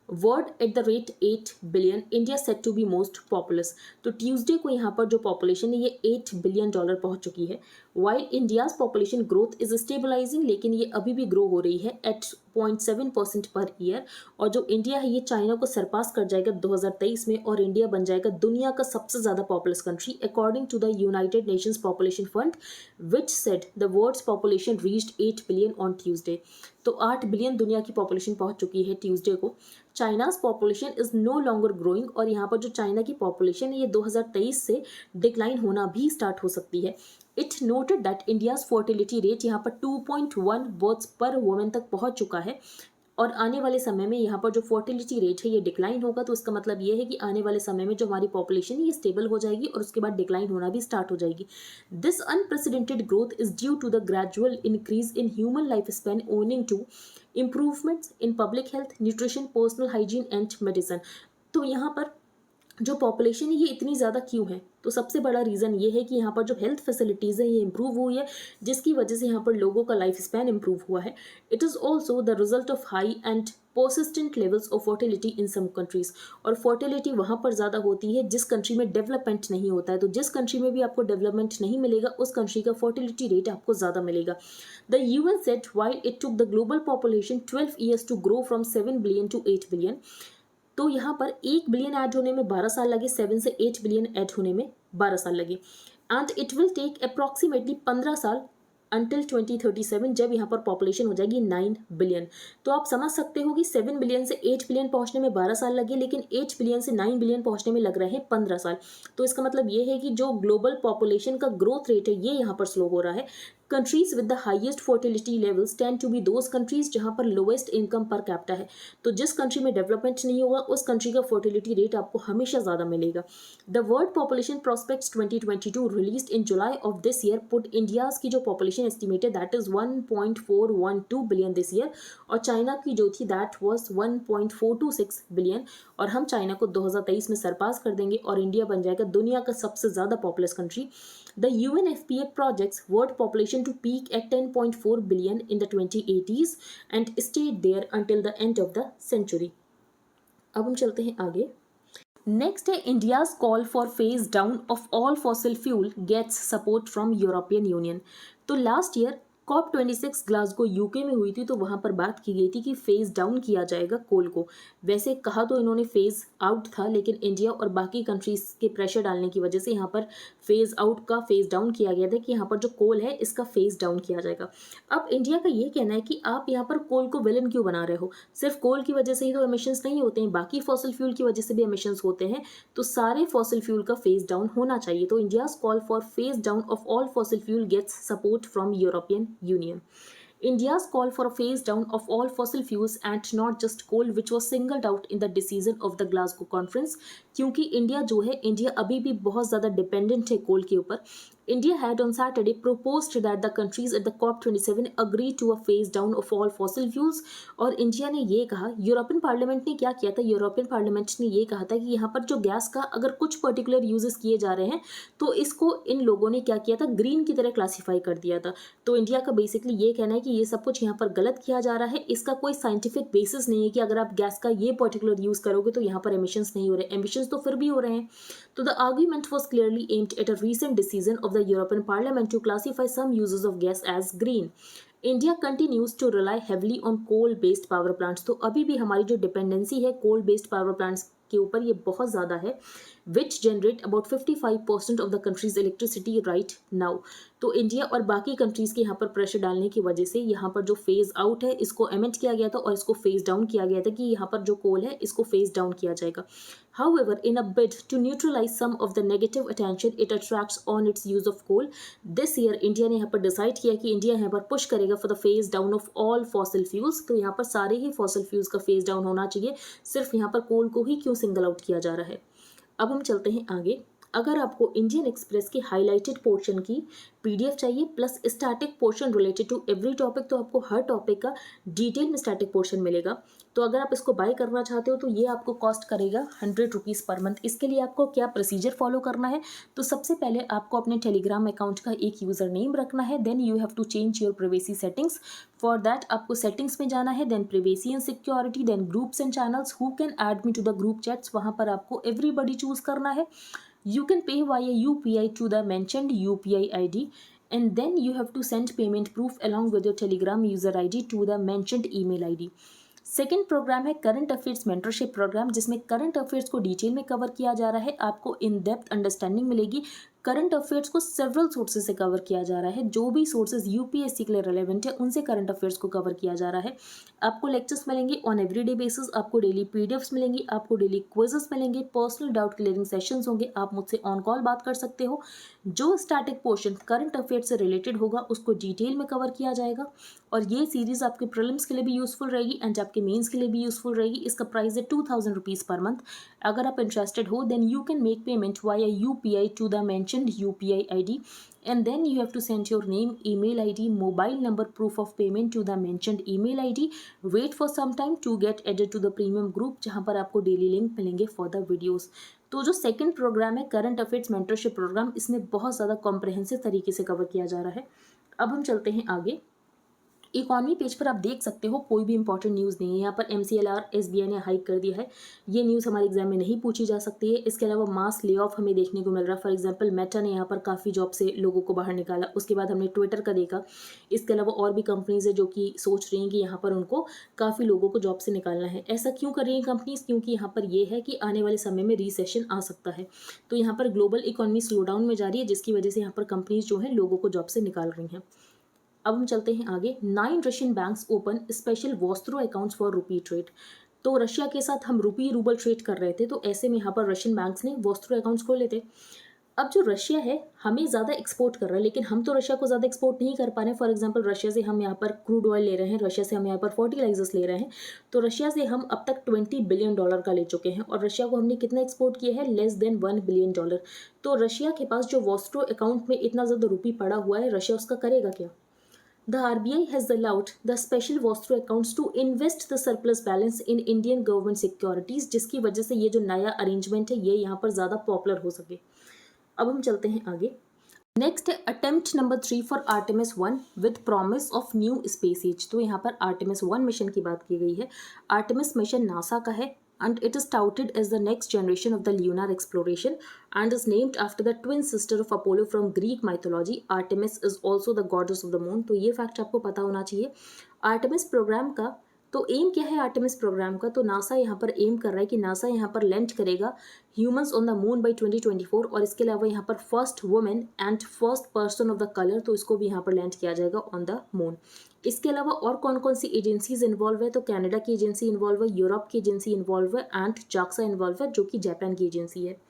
World at the rate 8 billion, India set to be most populous. तो ट्यूसडे को यहाँ पर जो पॉपुलेशन है ये $8 बिलियन पहुंच चुकी है. While India's population growth is stabilising, लेकिन ये अभी भी ग्रो हो रही है एट 0.7% पर ईयर. और जो इंडिया है ये चाइना को सरपास कर जाएगा 2023 में और इंडिया बन जाएगा दुनिया का सबसे ज़्यादा populous country according to the United Nations population Fund which said the world's population reached 8 billion on Tuesday. तो 8 बिलियन दुनिया की पॉपुलेशन पहुंच चुकी है ट्यूसडे को. China's population is no longer growing, और यहाँ पर जो चाइना की पॉपुलेशन है ये 2023 से डिक्लाइन होना भी स्टार्ट हो सकती है. It noted that India's fertility rate यहाँ पर 2.1 बर्थ्स पर वुमेन तक पहुँच चुका है और आने वाले समय में यहाँ पर जो फर्टिलिटी रेट है ये डिक्लाइन होगा. तो इसका मतलब ये है कि आने वाले समय में जो हमारी पॉपुलेशन है ये स्टेबल हो जाएगी और उसके बाद डिक्लाइन होना भी स्टार्ट हो जाएगी. This unprecedented growth is due to the gradual increase in human life span owing to improvements in public health, nutrition, personal hygiene and medicine. तो यहाँ पर जो पॉपुलेशन है ये इतनी ज़्यादा क्यों है, तो सबसे बड़ा रीज़न ये है कि यहाँ पर जो हेल्थ फैसिलिटीज़ है ये इम्प्रूव हुई है जिसकी वजह से यहाँ पर लोगों का लाइफ स्पैन इम्प्रूव हुआ है. It is also the result of high and persistent levels of fertility in some countries. और फर्टिलिटी वहाँ पर ज़्यादा होती है जिस कंट्री में डेवलपमेंट नहीं होता है. तो जिस कंट्री में भी आपको डेवलपमेंट नहीं मिलेगा उस कंट्री का फर्टिलिटी रेट आपको ज़्यादा मिलेगा. The UN said while it took the global population 12 years to grow from 7 billion to 8 billion, तो यहाँ पर 1 बिलियन ऐड होने में 12 साल लगे, 7 से 8 बिलियन ऐड होने में 12 साल लगे. And it will take approximately 15 साल अंटिल 2037 जब यहाँ पर पॉपुलेशन हो जाएगी 9 बिलियन. तो आप समझ सकते हो कि 7 बिलियन से 8 बिलियन पहुँचने में 12 साल लगे, लेकिन 8 बिलियन से 9 बिलियन पहुँचने में लग रहे हैं 15 साल. तो इसका मतलब ये है कि जो ग्लोबल पॉपुलेशन का ग्रोथ रेट है ये यहाँ पर स्लो हो रहा है. Countries with the highest fertility levels tend to be those countries जहाँ पर lowest income per capita है. तो जिस कंट्री में डेवलपमेंट नहीं होगा उस कंट्री का फर्टिलिटी रेट आपको हमेशा ज़्यादा मिलेगा. The world population prospects 2022 released in July of this year put India's की जो population estimated that is 1.412 billion this year, और चाइना की जो थी दैट वाज 1.426 बिलियन. और हम चाइना को 2023 में सरपास कर देंगे और इंडिया बन जाएगा दुनिया का सबसे ज़्यादा populous country. The UNFPA projects world population to peak at 10.4 billion in the 2080s and stayed there until the end of the century. अब हम चलते हैं आगे. Next है India's call for phase down of all fossil fuel gets support from European Union. तो last year COP26 Glasgow UK में हुई थी तो वहाँ पर बात की गई थी कि फेज़ डाउन किया जाएगा कोल को. वैसे कहा तो इन्होंने फेज़ आउट था, लेकिन इंडिया और बाकी कंट्रीज़ के प्रेशर डालने की वजह से यहाँ पर फेज़ आउट का फेज़ डाउन किया गया था कि यहाँ पर जो कोल है इसका फेज़ डाउन किया जाएगा. अब इंडिया का ये कहना है कि आप यहाँ पर कोल को विलन क्यों बना रहे हो, सिर्फ कोल की वजह से ही तो एमिशंस नहीं होते हैं, बाकी फॉसिल फ्यूल की वजह से भी एमिशंस होते हैं. तो सारे फॉसिल फ्यूल का फेज़ डाउन होना चाहिए. तो India's call for phase down of all fossil fuel gets support from European Union. India's call for a phase down of all fossil fuels and not just coal, which was singled out in the decision of the Glasgow conference. क्योंकि India जो है, India अभी भी बहुत ज़्यादा dependent है कोल के ऊपर. India had on Saturday proposed that the countries at the COP27 agree to a phase down of all fossil fuels. और इंडिया ने ये कहा, यूरोपियन पार्लियामेंट ने क्या किया था, यूरोपियन पार्लियामेंट ने ये कहा था कि यहाँ पर जो गैस का अगर कुछ पर्टिकुलर यूजेस किए जा रहे हैं तो इसको इन लोगों ने क्या किया था, ग्रीन की तरह क्लासीफाई कर दिया था. तो इंडिया का बेसिकली ये कहना है कि ये सब कुछ यहाँ पर गलत किया जा रहा है. इसका कोई साइंटिफिक बेसिस नहीं है कि अगर आप गैस का ये पर्टिकुलर यूज़ करोगे तो यहाँ पर एमिशंस नहीं हो रहे. एमिशंस तो फिर भी हो रहे हैं. तो the argument was clearly aimed at a recent decision of the European Parliament to classify some uses of gas as green. India continues to rely heavily on coal-based power plants. तो अभी भी हमारी जो डिपेंडेंसी है coal based power plants के ऊपर ये बहुत ज़्यादा है. Which generate about 55% of the countries electricity right now. तो इंडिया और बाकी कंट्रीज के यहाँ पर प्रेशर डालने की वजह से यहाँ पर जो फेज आउट है इसको एमेंड किया गया था और इसको फेज डाउन किया गया था कि यहाँ पर जो कोल है इसको फेज डाउन किया जाएगा। However, in a bid to neutralize some of the negative attention it attracts on its use of coal, this year India ने यहाँ पर डिसाइड किया कि इंडिया यहाँ पर पुश करेगा for the phase down of all fossil fuels. तो यहाँ पर सारे ही फॉसिल फ्यूल्स का फेज डाउन होना चाहिए, सिर्फ यहाँ पर कोल को ही क्यों सिंगल आउट किया जा रहा है। अब हम चलते हैं आगे। अगर आपको इंडियन एक्सप्रेस के हाईलाइटेड पोर्शन की पीडीएफ चाहिए plus static portion related to every topic, तो आपको हर टॉपिक का डिटेल में स्टैटिक पोर्शन मिलेगा। तो अगर आप इसको बाय करना चाहते हो तो ये आपको कॉस्ट करेगा 100 रुपीज़ पर मंथ। इसके लिए आपको क्या प्रोसीजर फॉलो करना है, तो सबसे पहले आपको अपने टेलीग्राम अकाउंट का एक यूज़र नेम रखना है, then you have to change your privacy settings. For that आपको सेटिंग्स में जाना है, then privacy and security, then groups and channels, who can add me to the group chats, वहाँ पर आपको एवरीबडी चूज करना है। You can pay via UPI to the mentioned UPI ID, and then you have to send payment proof along with your Telegram user ID to the mentioned email ID. Second programme है current affairs mentorship programme, जिसमें current affairs को detail में cover किया जा रहा है। आपको in depth understanding मिलेगी। करंट अफेयर्स को सेवरल सोर्सेज से कवर किया जा रहा है, जो भी सोर्सेज यूपीएससी के लिए रेलेवेंट है उनसे करंट अफेयर्स को कवर किया जा रहा है। आपको लेक्चर्स मिलेंगे ऑन एवरीडे बेसिस, आपको डेली पीडीएफ्स मिलेंगी, आपको डेली क्विजेस मिलेंगे, पर्सनल डाउट क्लियरिंग सेशंस होंगे, आप मुझसे ऑन कॉल बात कर सकते हो। जो स्टैटिक पोर्शन करंट अफेयर्स से रिलेटेड होगा उसको डिटेल में कवर किया जाएगा, और ये सीरीज आपके प्रीलिम्स के लिए भी यूजफुल रहेगी एंड आपके मेंस के लिए भी यूजफुल रहेगी। इसका प्राइस है 2000 रुपीज़ पर मंथ। अगर आप इंटरेस्टेड हो then you can make payment via UPI to the mentioned UPI ID, and then you have to send your name, email ID, mobile number proof of payment to the mentioned email ID. Wait for some time to get added to the premium group, जहाँ पर आपको daily link मिलेंगे for the videos. तो जो second program है current affairs mentorship programme, इसमें बहुत ज़्यादा कॉम्प्रहेंसिव तरीके से कवर किया जा रहा है। अब हम चलते हैं आगे। इकॉनमी पेज पर आप देख सकते हो कोई भी इंपॉर्टेंट न्यूज़ नहीं है। यहाँ पर MCLR SBI ने हाइक कर दिया है, ये न्यूज़ हमारे एग्जाम में नहीं पूछी जा सकती है। इसके अलावा मास ले ऑफ हमें देखने को मिल रहा है। फॉर एग्जांपल मेटा ने यहाँ पर काफ़ी जॉब से लोगों को बाहर निकाला। उसके बाद हमने ट्विटर का देखा। इसके अलावा और भी कंपनीज है जो कि सोच रही हैं कि यहाँ पर उनको काफ़ी लोगों को जॉब से निकालना है। ऐसा क्यों कर रही हैं कंपनीज, क्योंकि यहाँ पर ये है कि आने वाले समय में रिसेशन आ सकता है। तो यहाँ पर ग्लोबल इकॉनमी स्लो डाउन में जा रही है, जिसकी वजह से यहाँ पर कंपनीज जो है लोगों को जॉब से निकाल रही हैं। अब हम चलते हैं आगे। 9 Russian banks open special vostro accounts for rupee trade. तो रशिया के साथ हम रुपी रूबल ट्रेड कर रहे थे, तो ऐसे में यहाँ पर रशियन बैंक्स ने वॉस्त्रो अकाउंट्स खोले थे। अब जो रशिया है हमें ज़्यादा एक्सपोर्ट कर रहा है, लेकिन हम तो रशिया को ज़्यादा एक्सपोर्ट नहीं कर पा रहे हैं। फॉर एग्जांपल रशिया से हम यहाँ पर क्रूड ऑयल ले रहे हैं, रशिया से हम यहाँ पर फर्टिलाइजर्स ले रहे हैं। तो रशिया से हम अब तक $20 बिलियन का ले चुके हैं, और रशिया को हमने कितना एक्सपोर्ट किया है, लेस देन $1 बिलियन। तो रशिया के पास जो वॉस्ट्रो अकाउंट में इतना ज़्यादा रुपी पड़ा हुआ है, रशिया उसका करेगा क्या। The RBI has allowed the special Vostro accounts to invest the surplus balance in Indian government securities, जिसकी वजह से ये जो नया अरेंजमेंट है ये यहाँ पर ज़्यादा पॉपुलर हो सके। अब हम चलते हैं आगे। नेक्स्ट है attempt number 3 for Artemis 1 with promise of new space age. तो यहाँ पर आर्टेमिस 1 मिशन की बात की गई है। आर्टेमिस मिशन नासा का है and it is touted as the next generation of the lunar exploration and is named after the twin sister of Apollo from Greek mythology. Artemis is also the goddess of the moon. तो ये fact आपको पता होना चाहिए। Artemis programme का तो M क्या है आर्टेमिस प्रोग्राम का, तो नासा यहाँ पर एम कर रहा है कि नासा यहाँ पर लैंड करेगा humans on the moon by 2024, और इसके अलावा यहाँ पर first women and first person of the colour, तो इसको भी यहाँ पर लैंड किया जाएगा ऑन द मून। इसके अलावा और कौन कौन सी एजेंसीज इन्वॉल्व है, तो कनाडा की एजेंसी इन्वॉल्व है, यूरोप की एजेंसी इन्वॉल्व है एंड जाक्सा इन्वॉल्व है जो कि जापान की एजेंसी है।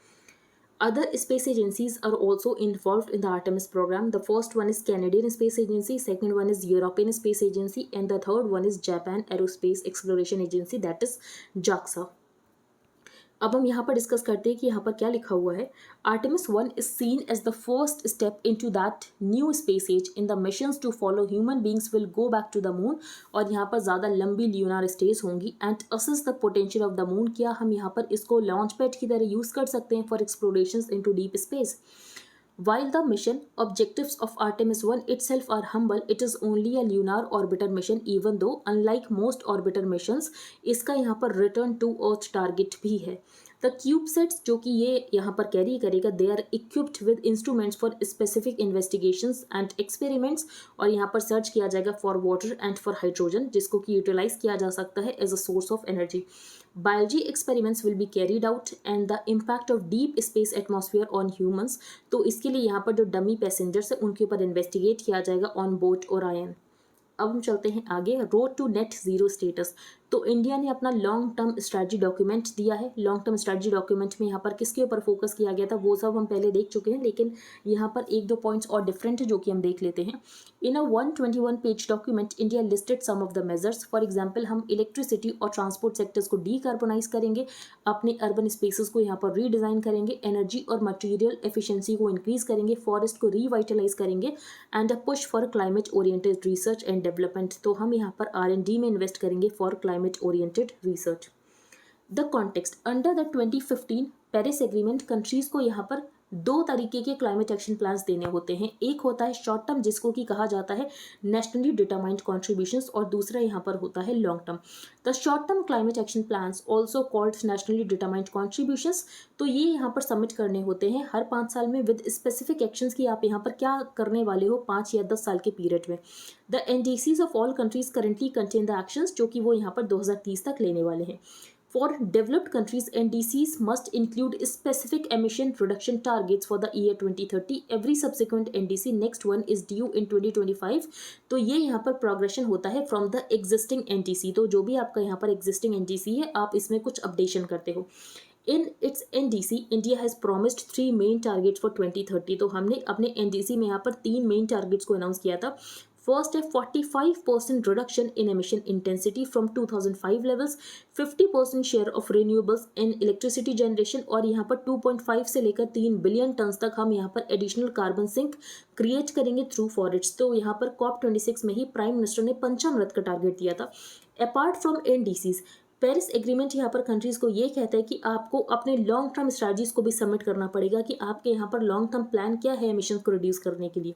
Other space agencies are also involved in the Artemis program. The first one is Canadian Space Agency, second one is European Space Agency, and the third one is Japan Aerospace Exploration Agency, that is JAXA. अब हम यहाँ पर discuss करते हैं कि यहाँ पर क्या लिखा हुआ है। Artemis 1 is seen as the first step into that new space age in the missions to follow human beings will go back to the moon, और यहाँ पर ज़्यादा लंबी ल्यूनर स्टेज होंगी and assess the potential of the moon. क्या हम यहाँ पर इसको लॉन्च पैड की तरह यूज़ कर सकते हैं for explorations into deep space. While the mission objectives of Artemis 1 itself are humble, it is only a lunar orbiter mission, even though unlike most orbiter missions, इसका यहाँ पर return to earth target भी है। The क्यूबसेट्स जो कि ये यहाँ पर कैरी करेगा, they are equipped with instruments for specific investigations and experiments, और यहाँ पर सर्च किया जाएगा for water and for hydrogen, जिसको कि यूटिलाइज किया जा सकता है as a source of energy. Biology experiments will be carried out and the impact of deep space atmosphere on humans. तो इसके लिए यहाँ पर जो डमी पैसेंजर्स है उनके ऊपर इन्वेस्टिगेट किया जाएगा ऑन बोट ओरायन. अब हम चलते हैं आगे. Road to net zero status. तो इंडिया ने अपना लॉन्ग टर्म स्ट्रेटजी डॉक्यूमेंट दिया है. लॉन्ग टर्म स्ट्रेटजी डॉक्यूमेंट में यहाँ पर किसके ऊपर फोकस किया गया था वो सब हम पहले देख चुके हैं, लेकिन यहाँ पर एक दो पॉइंट्स और डिफरेंट है जो कि हम देख लेते हैं. In a 121 page document India listed some of the measures. For example हम इलेक्ट्रिसिटी और ट्रांसपोर्ट सेक्टर्स को डीकार्बोनाइज करेंगे, अपने अर्बन स्पेसेस को यहाँ पर रीडिज़ाइन करेंगे, एनर्जी और मटीरियल एफिशिएंसी को इंक्रीज करेंगे, फॉरेस्ट को रीवाइटलाइज करेंगे, and a push for climate oriented research and development. तो हम यहाँ पर R&D में इन्वेस्ट करेंगे for climate oriented research. The context under the 2015 Paris agreement, countries को यहाँ पर दो तरीके के क्लाइमेट एक्शन प्लान्स देने होते हैं. एक होता है शॉर्ट टर्म जिसको कि कहा जाता है नेशनली डिटरमाइंड कॉन्ट्रीब्यूशंस, और दूसरा यहाँ पर होता है long term. The short term climate action plans also called nationally determined contributions. तो ये यहाँ पर सबमिट करने होते हैं हर 5 साल में विद स्पेसिफिक एक्शंस की आप यहाँ पर क्या करने वाले हो 5 या 10 साल के पीरियड में. The NDCs of all countries currently contain the actions जो कि वो यहाँ पर 2030 तक लेने वाले हैं. For developed countries, NDCs must include specific emission reduction targets for the year 2030. Every subsequent NDC, next one is due in 2025. तो ये यहाँ पर progression होता है from the existing NDC. तो जो भी आपका यहाँ पर existing NDC है आप इसमें कुछ updation करते हो. In its NDC, India has promised 3 main targets for 2030. तो हमने अपने NDC में यहाँ पर 3 main targets को announce किया था. फर्स्ट है 45% reduction in emission intensity from 2005 levels, 50% share of renewables in electricity generation, और यहाँ पर 2.5 से लेकर 3 बिलियन टन तक हम यहाँ पर एडिशनल कार्बन सिंक क्रिएट करेंगे थ्रू फॉरेस्ट. तो यहाँ पर COP26 में ही प्राइम मिनिस्टर ने पंचामृत का टारगेट दिया था. Apart from NDCs, Paris agreement यहाँ पर कंट्रीज को ये कहता है कि आपको अपने लॉन्ग टर्म स्ट्रेटजीज को भी सबमिट करना पड़ेगा कि आपके यहाँ पर लॉन्ग टर्म प्लान क्या है एमिशन को रिड्यूस करने के लिए.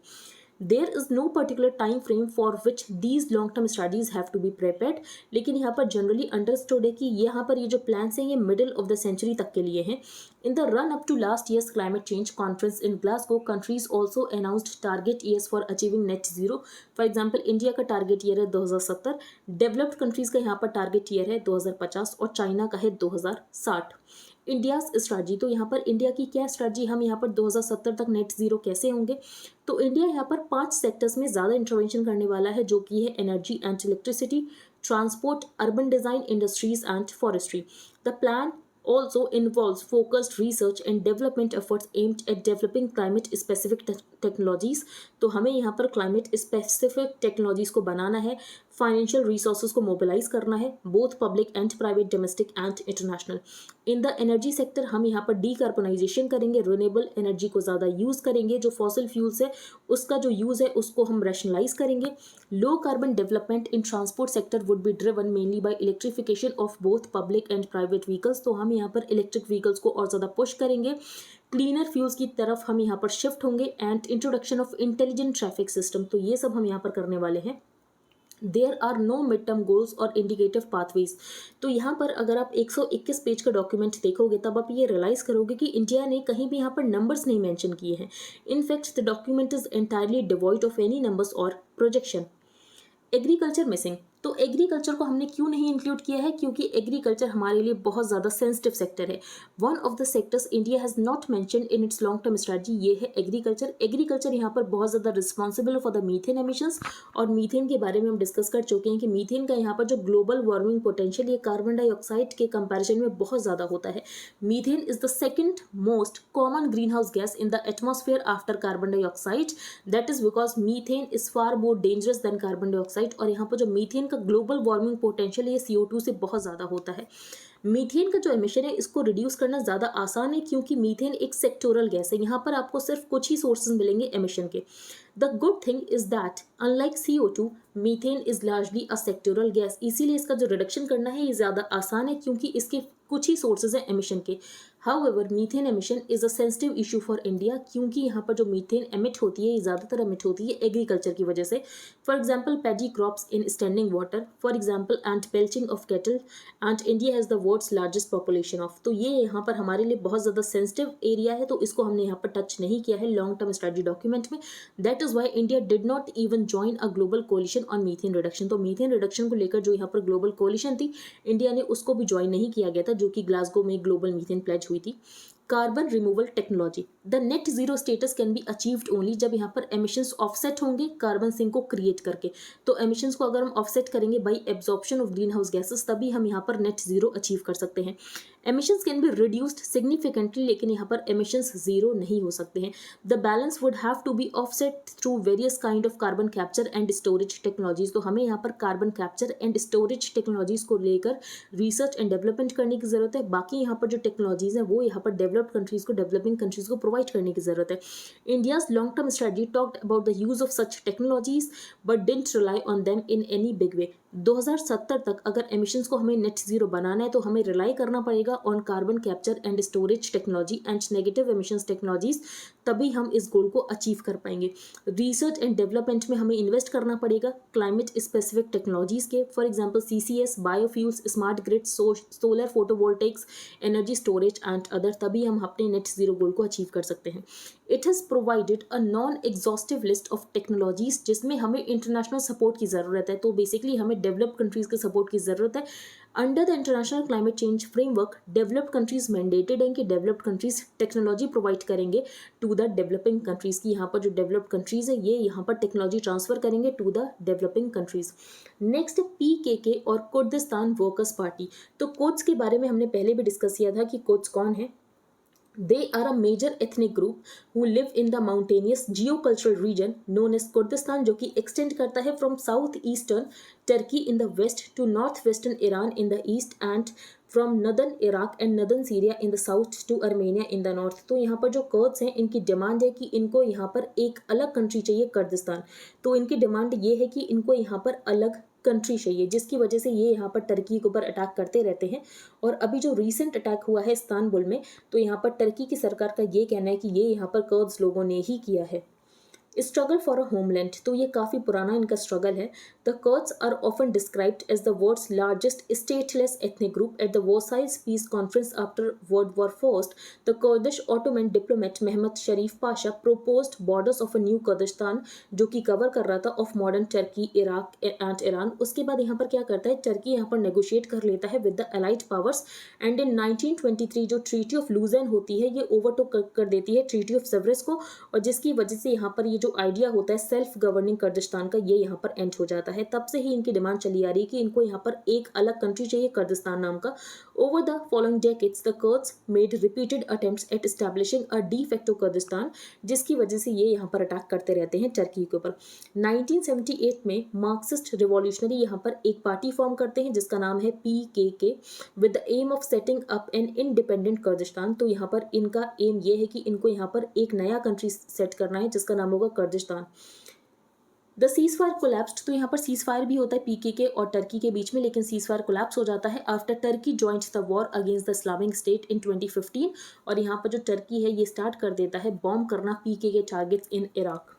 There is no particular time frame for which these long term strategies have to be prepared. लेकिन यहाँ पर generally understood है कि यहाँ पर ये जो plans हैं ये middle of the century तक के लिए हैं. In the run up to last year's climate change conference in Glasgow, countries also announced target years for achieving net zero. For example, India का target year है 2070, developed countries का यहाँ पर target year है 2050 और China का है 2060. India's strategy, तो यहाँ पर इंडिया की क्या स्ट्रेटजी, हम यहाँ पर 2070 तक नेट जीरो कैसे होंगे. तो इंडिया यहाँ पर 5 सेक्टर्स में ज़्यादा इंटरवेंशन करने वाला है जो कि है energy and electricity, transport, urban design, industries and forestry. The plan also involves focused research and development efforts aimed at developing climate specific technologies. तो हमें यहाँ पर climate specific technologies को बनाना है, फाइनेंशियल रिसोर्सेज को मोबिलाइज करना है, both public and private, domestic and international. In the energy sector हम यहाँ पर डीकार्बोनाइजेशन करेंगे, रिन्यूएबल एनर्जी को ज़्यादा यूज़ करेंगे, जो फॉसिल फ्यूल्स है उसका जो यूज़ है उसको हम रैशनलाइज करेंगे. Low carbon development in transport sector would be driven mainly by electrification of both public and private vehicles. तो हम यहाँ पर इलेक्ट्रिक व्हीकल्स को और ज़्यादा पुश करेंगे, क्लीनर फ्यूल्स की तरफ हम यहाँ पर शिफ्ट होंगे, and introduction of intelligent traffic system. तो ये सब हम यहाँ पर करने वाले हैं. There are no mid term goals और इंडिकेटिव पाथवेज. तो यहाँ पर अगर आप 121 पेज का डॉक्यूमेंट देखोगे तब आप ये रियलाइज करोगे कि इंडिया ने कहीं भी यहाँ पर नंबर्स नहीं मेंशन किए हैं. In fact the document is entirely devoid of any numbers और प्रोजेक्शन. Agriculture missing. तो एग्रीकल्चर को हमने क्यों नहीं इंक्लूड किया है, क्योंकि एग्रीकल्चर हमारे लिए बहुत ज़्यादा सेंसिटिव सेक्टर है. One of the sectors India has not mentioned in its long term strategy, ये है एग्रीकल्चर. एग्रीकल्चर यहाँ पर बहुत ज़्यादा responsible for the methane emissions, और मीथेन के बारे में हम डिस्कस कर चुके हैं कि मीथेन का यहाँ पर जो ग्लोबल वार्मिंग पोटेंशियल ये कार्बन डाइऑक्साइड के कंपैरिजन में बहुत ज़्यादा होता है. Methane is the second most common green house gas in the atmosphere after carbon dioxide. That is because methane is far more dangerous than carbon dioxide. और यहाँ पर जो मीथेन का ग्लोबल वार्मिंग पोटेंशियल ये CO2 से बहुत ज़्यादा होता है. मीथेन का जो एमिशन है इसको रिड्यूस करना ज़्यादा आसान है, क्योंकि मीथेन एक सेक्टोरल गैस है. यहाँ पर आपको सिर्फ कुछ ही सोर्सेज मिलेंगे एमिशन के. The good thing is that unlike CO2 methane is largely a sectoral gas. इसीलिए इसका जो रिडक्शन करना है ये ज़्यादा आसान है, क्योंकि इसके कुछ ही सोर्सेज हैं एमिशन के. However methane emission is a sensitive issue for India, क्योंकि यहाँ पर जो मीथेन एमिट होती है ये ज़्यादातर एमिट होती है एग्रीकल्चर की वजह से. For example paddy crops in standing water, for example and belching of cattle, and India has the world's largest population of. तो ये यहाँ पर हमारे लिए बहुत ज़्यादा सेंसिटिव एरिया है, तो इसको हमने यहाँ पर टच नहीं किया है लॉन्ग टर्म स्ट्रेटजी डॉक्यूमेंट में. That is why India did not even join a global coalition on methane reduction. तो मीथेन रिडक्शन को लेकर जो यहाँ पर ग्लोबल कोलिशन थी, इंडिया ने उसको भी ज्वाइन नहीं किया गया था, जो कि ग्लासगो में ग्लोबल मीथेन प्लेज हुई थी. Carbon removal technology, the net zero status can be achieved only जब यहाँ पर एमिशंस ऑफसेट होंगे कार्बन सिंक को क्रिएट करके. तो एमिशंस को अगर हम ऑफसेट करेंगे by absorption of green house gases, तभी हम यहाँ पर नेट जीरो अचीव कर सकते हैं. Emissions can be reduced significantly, लेकिन यहाँ पर एमिशंस जीरो नहीं हो सकते हैं. The balance would have to be offset through various kind of carbon capture and storage technologies. तो हमें यहाँ पर carbon capture and storage technologies को लेकर रिसर्च एंड डेवलपमेंट करने की जरूरत है. बाकी यहाँ पर जो टेक्नोलॉजीज हैं वो यहाँ पर डेवलप्ड कंट्रीज को, डेवलपिंग कंट्रीज को प्रोवाइड करने की जरूरत है. India's long term strategy talked about the use of such technologies but didn't rely on them in any big way. 2070 तक अगर एमिशंस को हमें नेट जीरो बनाना है तो हमें रिलाई करना पड़ेगा on carbon capture and storage technology and negative emissions technologies, तभी हम इस गोल को अचीव कर पाएंगे. रिसर्च एंड डेवलपमेंट में हमें इन्वेस्ट करना पड़ेगा क्लाइमेट स्पेसिफिक टेक्नोलॉजीज के, for example CCS, biofuels, smart grid, solar photovoltaics, energy storage and other, तभी हम अपने नेट जीरो गोल को अचीव कर सकते हैं. It has provided a non exhaustive list of technologies जिसमें हमें इंटरनेशनल सपोर्ट की ज़रूरत है. तो बेसिकली हमें डेवलप्ड कंट्रीज़ के सपोर्ट की ज़रूरत है. Under the international climate change framework, developed countries mandated हैं कि डेवलप्ड कंट्रीज टेक्नोलॉजी प्रोवाइड करेंगे टू द डेवलपिंग कंट्रीज़ की. यहाँ पर जो डेवलप्ड कंट्रीज़ है ये यहाँ पर टेक्नोलॉजी ट्रांसफर करेंगे to the developing countries. Next PKK और कुर्दिस्तान वर्कर्स पार्टी. तो कोड्स के बारे में हमने पहले भी डिस्कस किया था कि कोड्स कौन है. They are a major ethnic group who live in the mountainous geocultural region known as Kurdistan, जो कि extend करता है from southeastern Turkey in the west to northwestern Iran in the east and from northern Iraq and northern Syria in the south to Armenia in the north. तो यहाँ पर जो curds हैं इनकी डिमांड है कि इनको यहाँ पर एक अलग कंट्री चाहिए कुर्दिस्तान. तो इनकी डिमांड ये है कि इनको यहाँ पर अलग कंट्री चाहिए, जिसकी वजह से ये यहाँ पर टर्की के ऊपर अटैक करते रहते हैं. और अभी जो रीसेंट अटैक हुआ है इस्तांबुल में, तो यहाँ पर टर्की की सरकार का ये कहना है कि ये यहाँ पर कर्ड्स लोगों ने ही किया है. स्ट्रगल फॉर अ होमलैंड, तो ये काफ़ी पुराना इनका स्ट्रगल है. The Kurds are often described as the world's largest stateless ethnic group. At the Versailles peace conference after world war first, the Kurdish Ottoman diplomat Mehmed Sharif Pasha proposed borders of a new Kurdistan, जो कि cover कर रहा था of modern Turkey, Iraq and Iran. उसके बाद यहाँ पर क्या करता है, टर्की यहाँ पर नेगोशिएट कर लेता है with the allied powers, and in 1923 जो ट्रीटी ऑफ लूजर्न होती है ये ओवरटोक कर देती है ट्रीटी ऑफ सेवरस को, और जिसकी वजह से यहाँ पर ये जो आइडिया होता है सेल्फ गवर्निंग कुर्दिस्तान का, ये यहाँ पर एंड हो जाता है. तब से ही इनकी डिमांड चली आ रही है कि इनको यहाँ पर एक अलग कंट्री चाहिए कुर्दिस्तान नाम का. Over the following decades the Kurds made repeated attempts at establishing a de facto Kurdistan, जिसकी वजह से ये यहाँ पर अटैक करते रहते हैं टर्की के ऊपर. 1978 में मार्क्सिस्ट रिवॉल्यूशनरी यहाँ पर एक पार्टी फॉर्म करते हैं जिसका नाम है PKK with the aim of setting up an independent Kurdistan. तो यहाँ पर इनका एम ये है कि इनको यहाँ पर एक नया कंट्री सेट करना है जिसका नाम होगा Kurdistan. The cease fire collapsed, तो यहाँ पर सीज फायर भी होता है PKK और टर्की के बीच में, लेकिन सीज फायर कोलैप्स हो जाता है after Turkey joint the war against the Islamic state in 2015. और यहाँ पर जो टर्की है ये स्टार्ट कर देता है बॉम्ब करना PKK टारगेट्स इन इराक.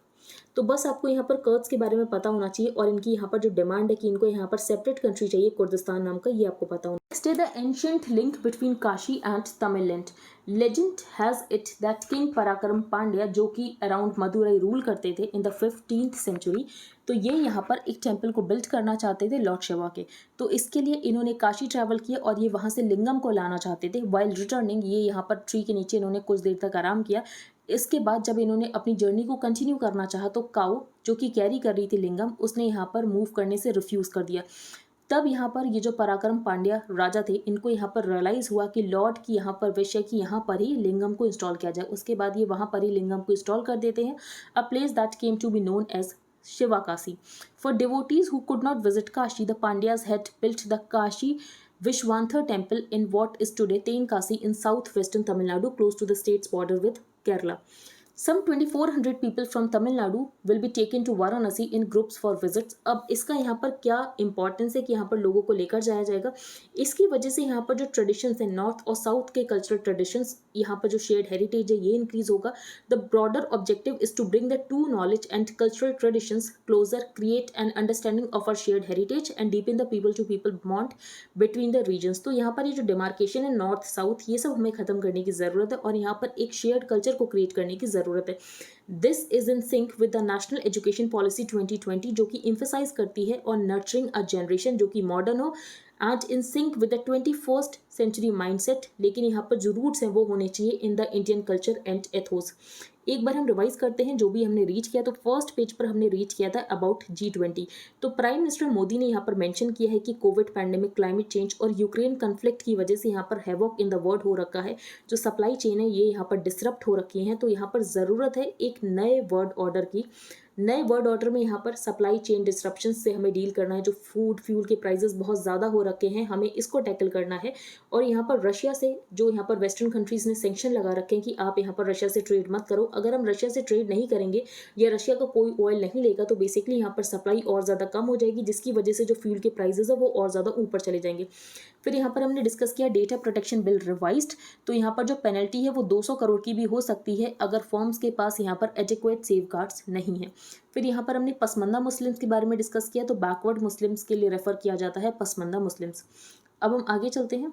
तो बस आपको यहाँ पर कर्ड्स के बारे में पता होना चाहिए और इनकी यहाँ पर जो डिमांड है कि इनको यहाँ पर सेपरेट कंट्री चाहिए कुर्दिस्तान नाम का, ये आपको पता होना. नेक्स्ट है the ancient link between Kashi and Tamil Nadu. Legend has it that king पराक्रम पांड्या, जो कि अराउंड मदुरई रूल करते थे इन द 15th सेंचुरी, तो ये यहाँ पर एक टेम्पल को बिल्ड करना चाहते थे लॉर्ड शिवा के. तो इसके लिए इन्होंने काशी ट्रैवल किया और ये वहाँ से लिंगम को लाना चाहते थे. वाइल रिटर्निंग ये यहाँ पर ट्री के नीचे इन्होंने कुछ देर तक आराम किया. इसके बाद जब इन्होंने अपनी जर्नी को कंटिन्यू करना चाहा तो काऊ जो कि कैरी कर रही थी लिंगम, उसने यहाँ पर मूव करने से रिफ्यूज़ कर दिया. तब यहाँ पर ये जो पराक्रम पांड्या राजा थे इनको यहाँ पर रियलाइज़ हुआ कि लॉर्ड की यहाँ पर विश है कि यहाँ पर ही लिंगम को इंस्टॉल किया जाए. उसके बाद ये वहाँ पर ही लिंगम को इंस्टॉल कर देते हैं. A place that came to be known as Shivakasi. For devotees who could not visit Kashi, the Pandyas had built the Kashi Vishwanthar temple in what is today Tenkasi in southwestern Tamil Nadu, close to the state's border with Kerala. Some 2400 people from Tamil Nadu will be taken to Varanasi in groups for visits. अब इसका यहाँ पर क्या importance है कि यहाँ पर लोगों को लेकर जाया जाएगा, इसकी वजह से यहाँ पर जो ट्रेडिशंस है नॉर्थ और साउथ के कल्चरल ट्रेडिशंस, यहाँ पर जो शेयर्ड हेरिटेज है ये इंक्रीज होगा. The broader objective is to bring the two knowledge and cultural traditions closer, create an understanding of our shared heritage and deepen the people to people bond between the regions. तो यहाँ पर ये जो demarcation है north south, ये सब हमें खत्म करने की जरूरत है और यहाँ पर एक शेयर्ड कल्चर को क्रिएट करने की जरूरत है. This is in sync with the national education policy 2020 जो कि एम्फेसाइज करती है और नर्चरिंग अ जनरेशन जो कि मॉडर्न हो and in sync with the 21st century mindset. लेकिन यहाँ पर जो रूट्स हैं वो होने चाहिए in the Indian culture and ethos. एक बार हम रिवाइज करते हैं जो भी हमने रीच किया. तो फर्स्ट पेज पर हमने रीच किया था अबाउट G20. तो प्राइम मिनिस्टर मोदी ने यहाँ पर मेंशन किया है कि कोविड पैंडेमिक, क्लाइमेट चेंज और यूक्रेन कन्फ्लिक्ट की वजह से यहाँ पर हैवॉक इन द वर्ल्ड हो रखा है. जो सप्लाई चेन है ये यहाँ पर डिसरप्ट हो रखी हैं. तो यहाँ पर ज़रूरत है एक नए वर्ल्ड ऑर्डर की. नए वर्ल्ड ऑर्डर में यहाँ पर सप्लाई चेन डिस्ट्रप्शन से हमें डील करना है. जो फूड फ्यूल के प्राइसेस बहुत ज़्यादा हो रखे हैं, हमें इसको टैकल करना है. और यहाँ पर रशिया से जो यहाँ पर वेस्टर्न कंट्रीज़ ने सेंक्शन लगा रखे हैं कि आप यहाँ पर रशिया से ट्रेड मत करो. अगर हम रशिया से ट्रेड नहीं करेंगे या रशिया का कोई ऑयल नहीं लेगा तो बेसिकली यहाँ पर सप्लाई और ज़्यादा कम हो जाएगी, जिसकी वजह से जो फ्यूल के प्राइसेस है वो और ज़्यादा ऊपर चले जाएंगे. फिर यहाँ पर हमने डिस्कस किया डेटा प्रोटेक्शन बिल रिवाइज्ड. तो यहाँ पर जो पेनल्टी है वो 200 करोड़ की भी हो सकती है अगर फर्म्स के पास यहाँ पर एडिक्वेट सेफगार्ड्स नहीं है. फिर यहाँ पर हमने पसमंदा मुस्लिम्स के बारे में डिस्कस किया. तो बैकवर्ड मुस्लिम्स के लिए रेफर किया जाता है पसमंदा मुस्लिम्स. अब हम आगे चलते हैं.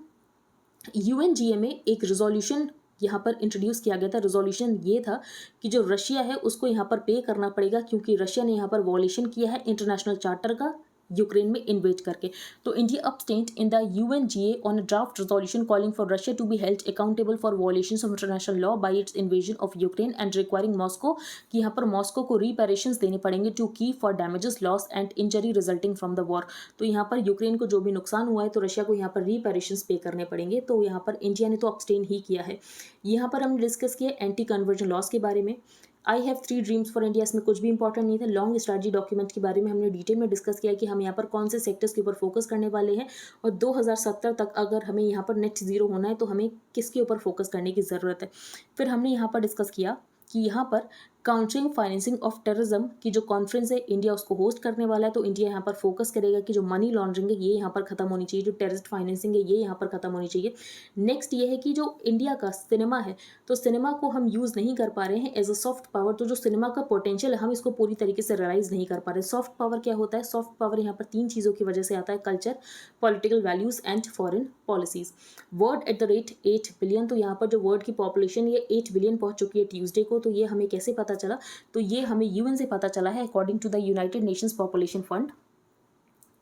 UNGA में एक रिजोल्यूशन यहाँ पर इंट्रोड्यूस किया गया था. रिजोल्यूशन ये था कि जो रशिया है उसको यहाँ पर पे करना पड़ेगा क्योंकि रशिया ने यहाँ पर वॉल्यूशन किया है इंटरनेशनल चार्टर का यूक्रेन में इन्वेट करके. तो India abstained in the UNGA on a draft resolution calling for Russia to be held accountable for violations of international law by its invasion of Ukraine and requiring Moscow कि यहाँ पर Moscow को reparations देने पड़ेंगे to keep for damages, loss and injury resulting from the war. तो यहाँ पर Ukraine को जो भी नुकसान हुआ है तो रशिया को यहाँ पर reparations पे करने पड़ेंगे. तो यहाँ पर इंडिया ने तो abstain ही किया है. यहाँ पर हमने डिस्कस किया एंटी कन्वर्जन लॉस के बारे में. I have 3 dreams for India, इसमें कुछ भी इंपॉर्टेंट नहीं था. लॉन्ग स्ट्रैटेजी डॉक्यूमेंट के बारे में हमने डिटेल में डिस्कस किया कि हम यहाँ पर कौन से सेक्टर्स के ऊपर फोकस करने वाले हैं और 2070 तक अगर हमें यहाँ पर नेट ज़ीरो होना है तो हमें किसके ऊपर फोकस करने की ज़रूरत है. फिर हमने यहाँ पर डिस्कस किया कि यहाँ पर काउंटरिंग फाइनेंसिंग ऑफ टेररिज्म की जो कॉन्फ्रेंस है इंडिया उसको होस्ट करने वाला है. तो इंडिया यहाँ पर फोकस करेगा कि जो मनी लॉन्ड्रिंग है ये यहाँ पर खत्म होनी चाहिए, जो टेररिस्ट फाइनेंसिंग है ये यहाँ पर खत्म होनी चाहिए. नेक्स्ट ये है कि जो इंडिया का सिनेमा है तो सिनेमा को हम यूज़ नहीं कर पा रहे हैं एज अ सॉफ्ट पावर. तो जो सिनेमा का पोटेंशियल है हम इसको पूरी तरीके से रियलाइज़ नहीं कर पा रहे. सॉफ्ट पावर क्या होता है? सॉफ्ट पावर यहाँ पर 3 चीज़ों की वजह से आता है: culture, political values and foreign policies. Word at the rate 8 billion. तो यहाँ पर जो वर्ल्ड की पॉपुलेशन ये 8 बिलियन पहुँच चुकी है ट्यूसडे को. तो ये हमें कैसे पता चला? तो ये हमें UN से पता चला है according to the United Nations population fund.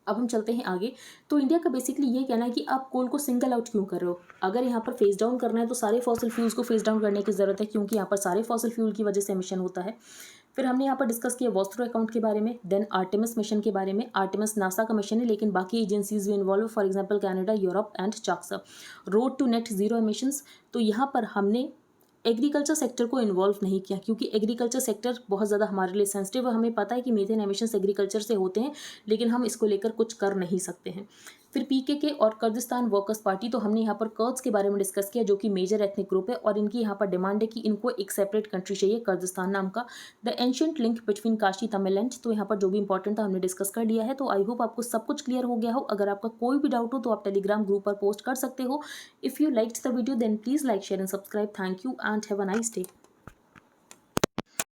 अब हम चलते हैं आगे. तो इंडिया का बेसिकली ये कहना है कि आप कोल को सिंगल आउट क्यों कर रहे हो? अगर यहाँ पर फेस डाउन करना है तो सारे फॉसिल फ्यूल्स को फेस डाउन करने की ज़रूरत है क्योंकि यहाँ पर सारे फॉसिल फ्यूल की वजह से एमिशन होता है. फिर हमने यहाँ पर डिस्कस किया वॉस्ट्रो अकाउंट के बारे में. देन आर्टेमिस मिशन के बारे में. आर्टेमिस नासा का मिशन है लेकिन बाकी एजेंसीज भी involve, for example Canada, Europe and चाक्सा. Road to net zero emissions. तो यहाँ पर हमने एग्रीकल्चर सेक्टर को इन्वॉल्व नहीं किया क्योंकि एग्रीकल्चर सेक्टर बहुत ज़्यादा हमारे लिए सेंसिटिव है. हमें पता है कि मीथेन एमिशंस एग्रीकल्चर से होते हैं लेकिन हम इसको लेकर कुछ कर नहीं सकते हैं. फिर PKK और कर्दिस्तान वर्कर्स पार्टी. तो हमने यहाँ पर कर्द्स के बारे में डिस्कस किया जो कि मेजर एथनिक ग्रुप है और इनकी यहाँ पर डिमांड है कि इनको एक सेपरेट कंट्री चाहिए, कर्दिस्तान नाम का. The ancient link between Kashi Tamil Nadu. तो यहाँ पर जो भी इंपॉर्टेंट था हमने डिस्कस कर लिया है. तो आई होप आपको सब कुछ क्लियर हो गया हो. अगर आपका कोई भी डाउट हो तो आप टेलीग्राम ग्रुप पर पोस्ट कर सकते हो. If you liked the video then please like, share and subscribe. Thank you and have a nice day.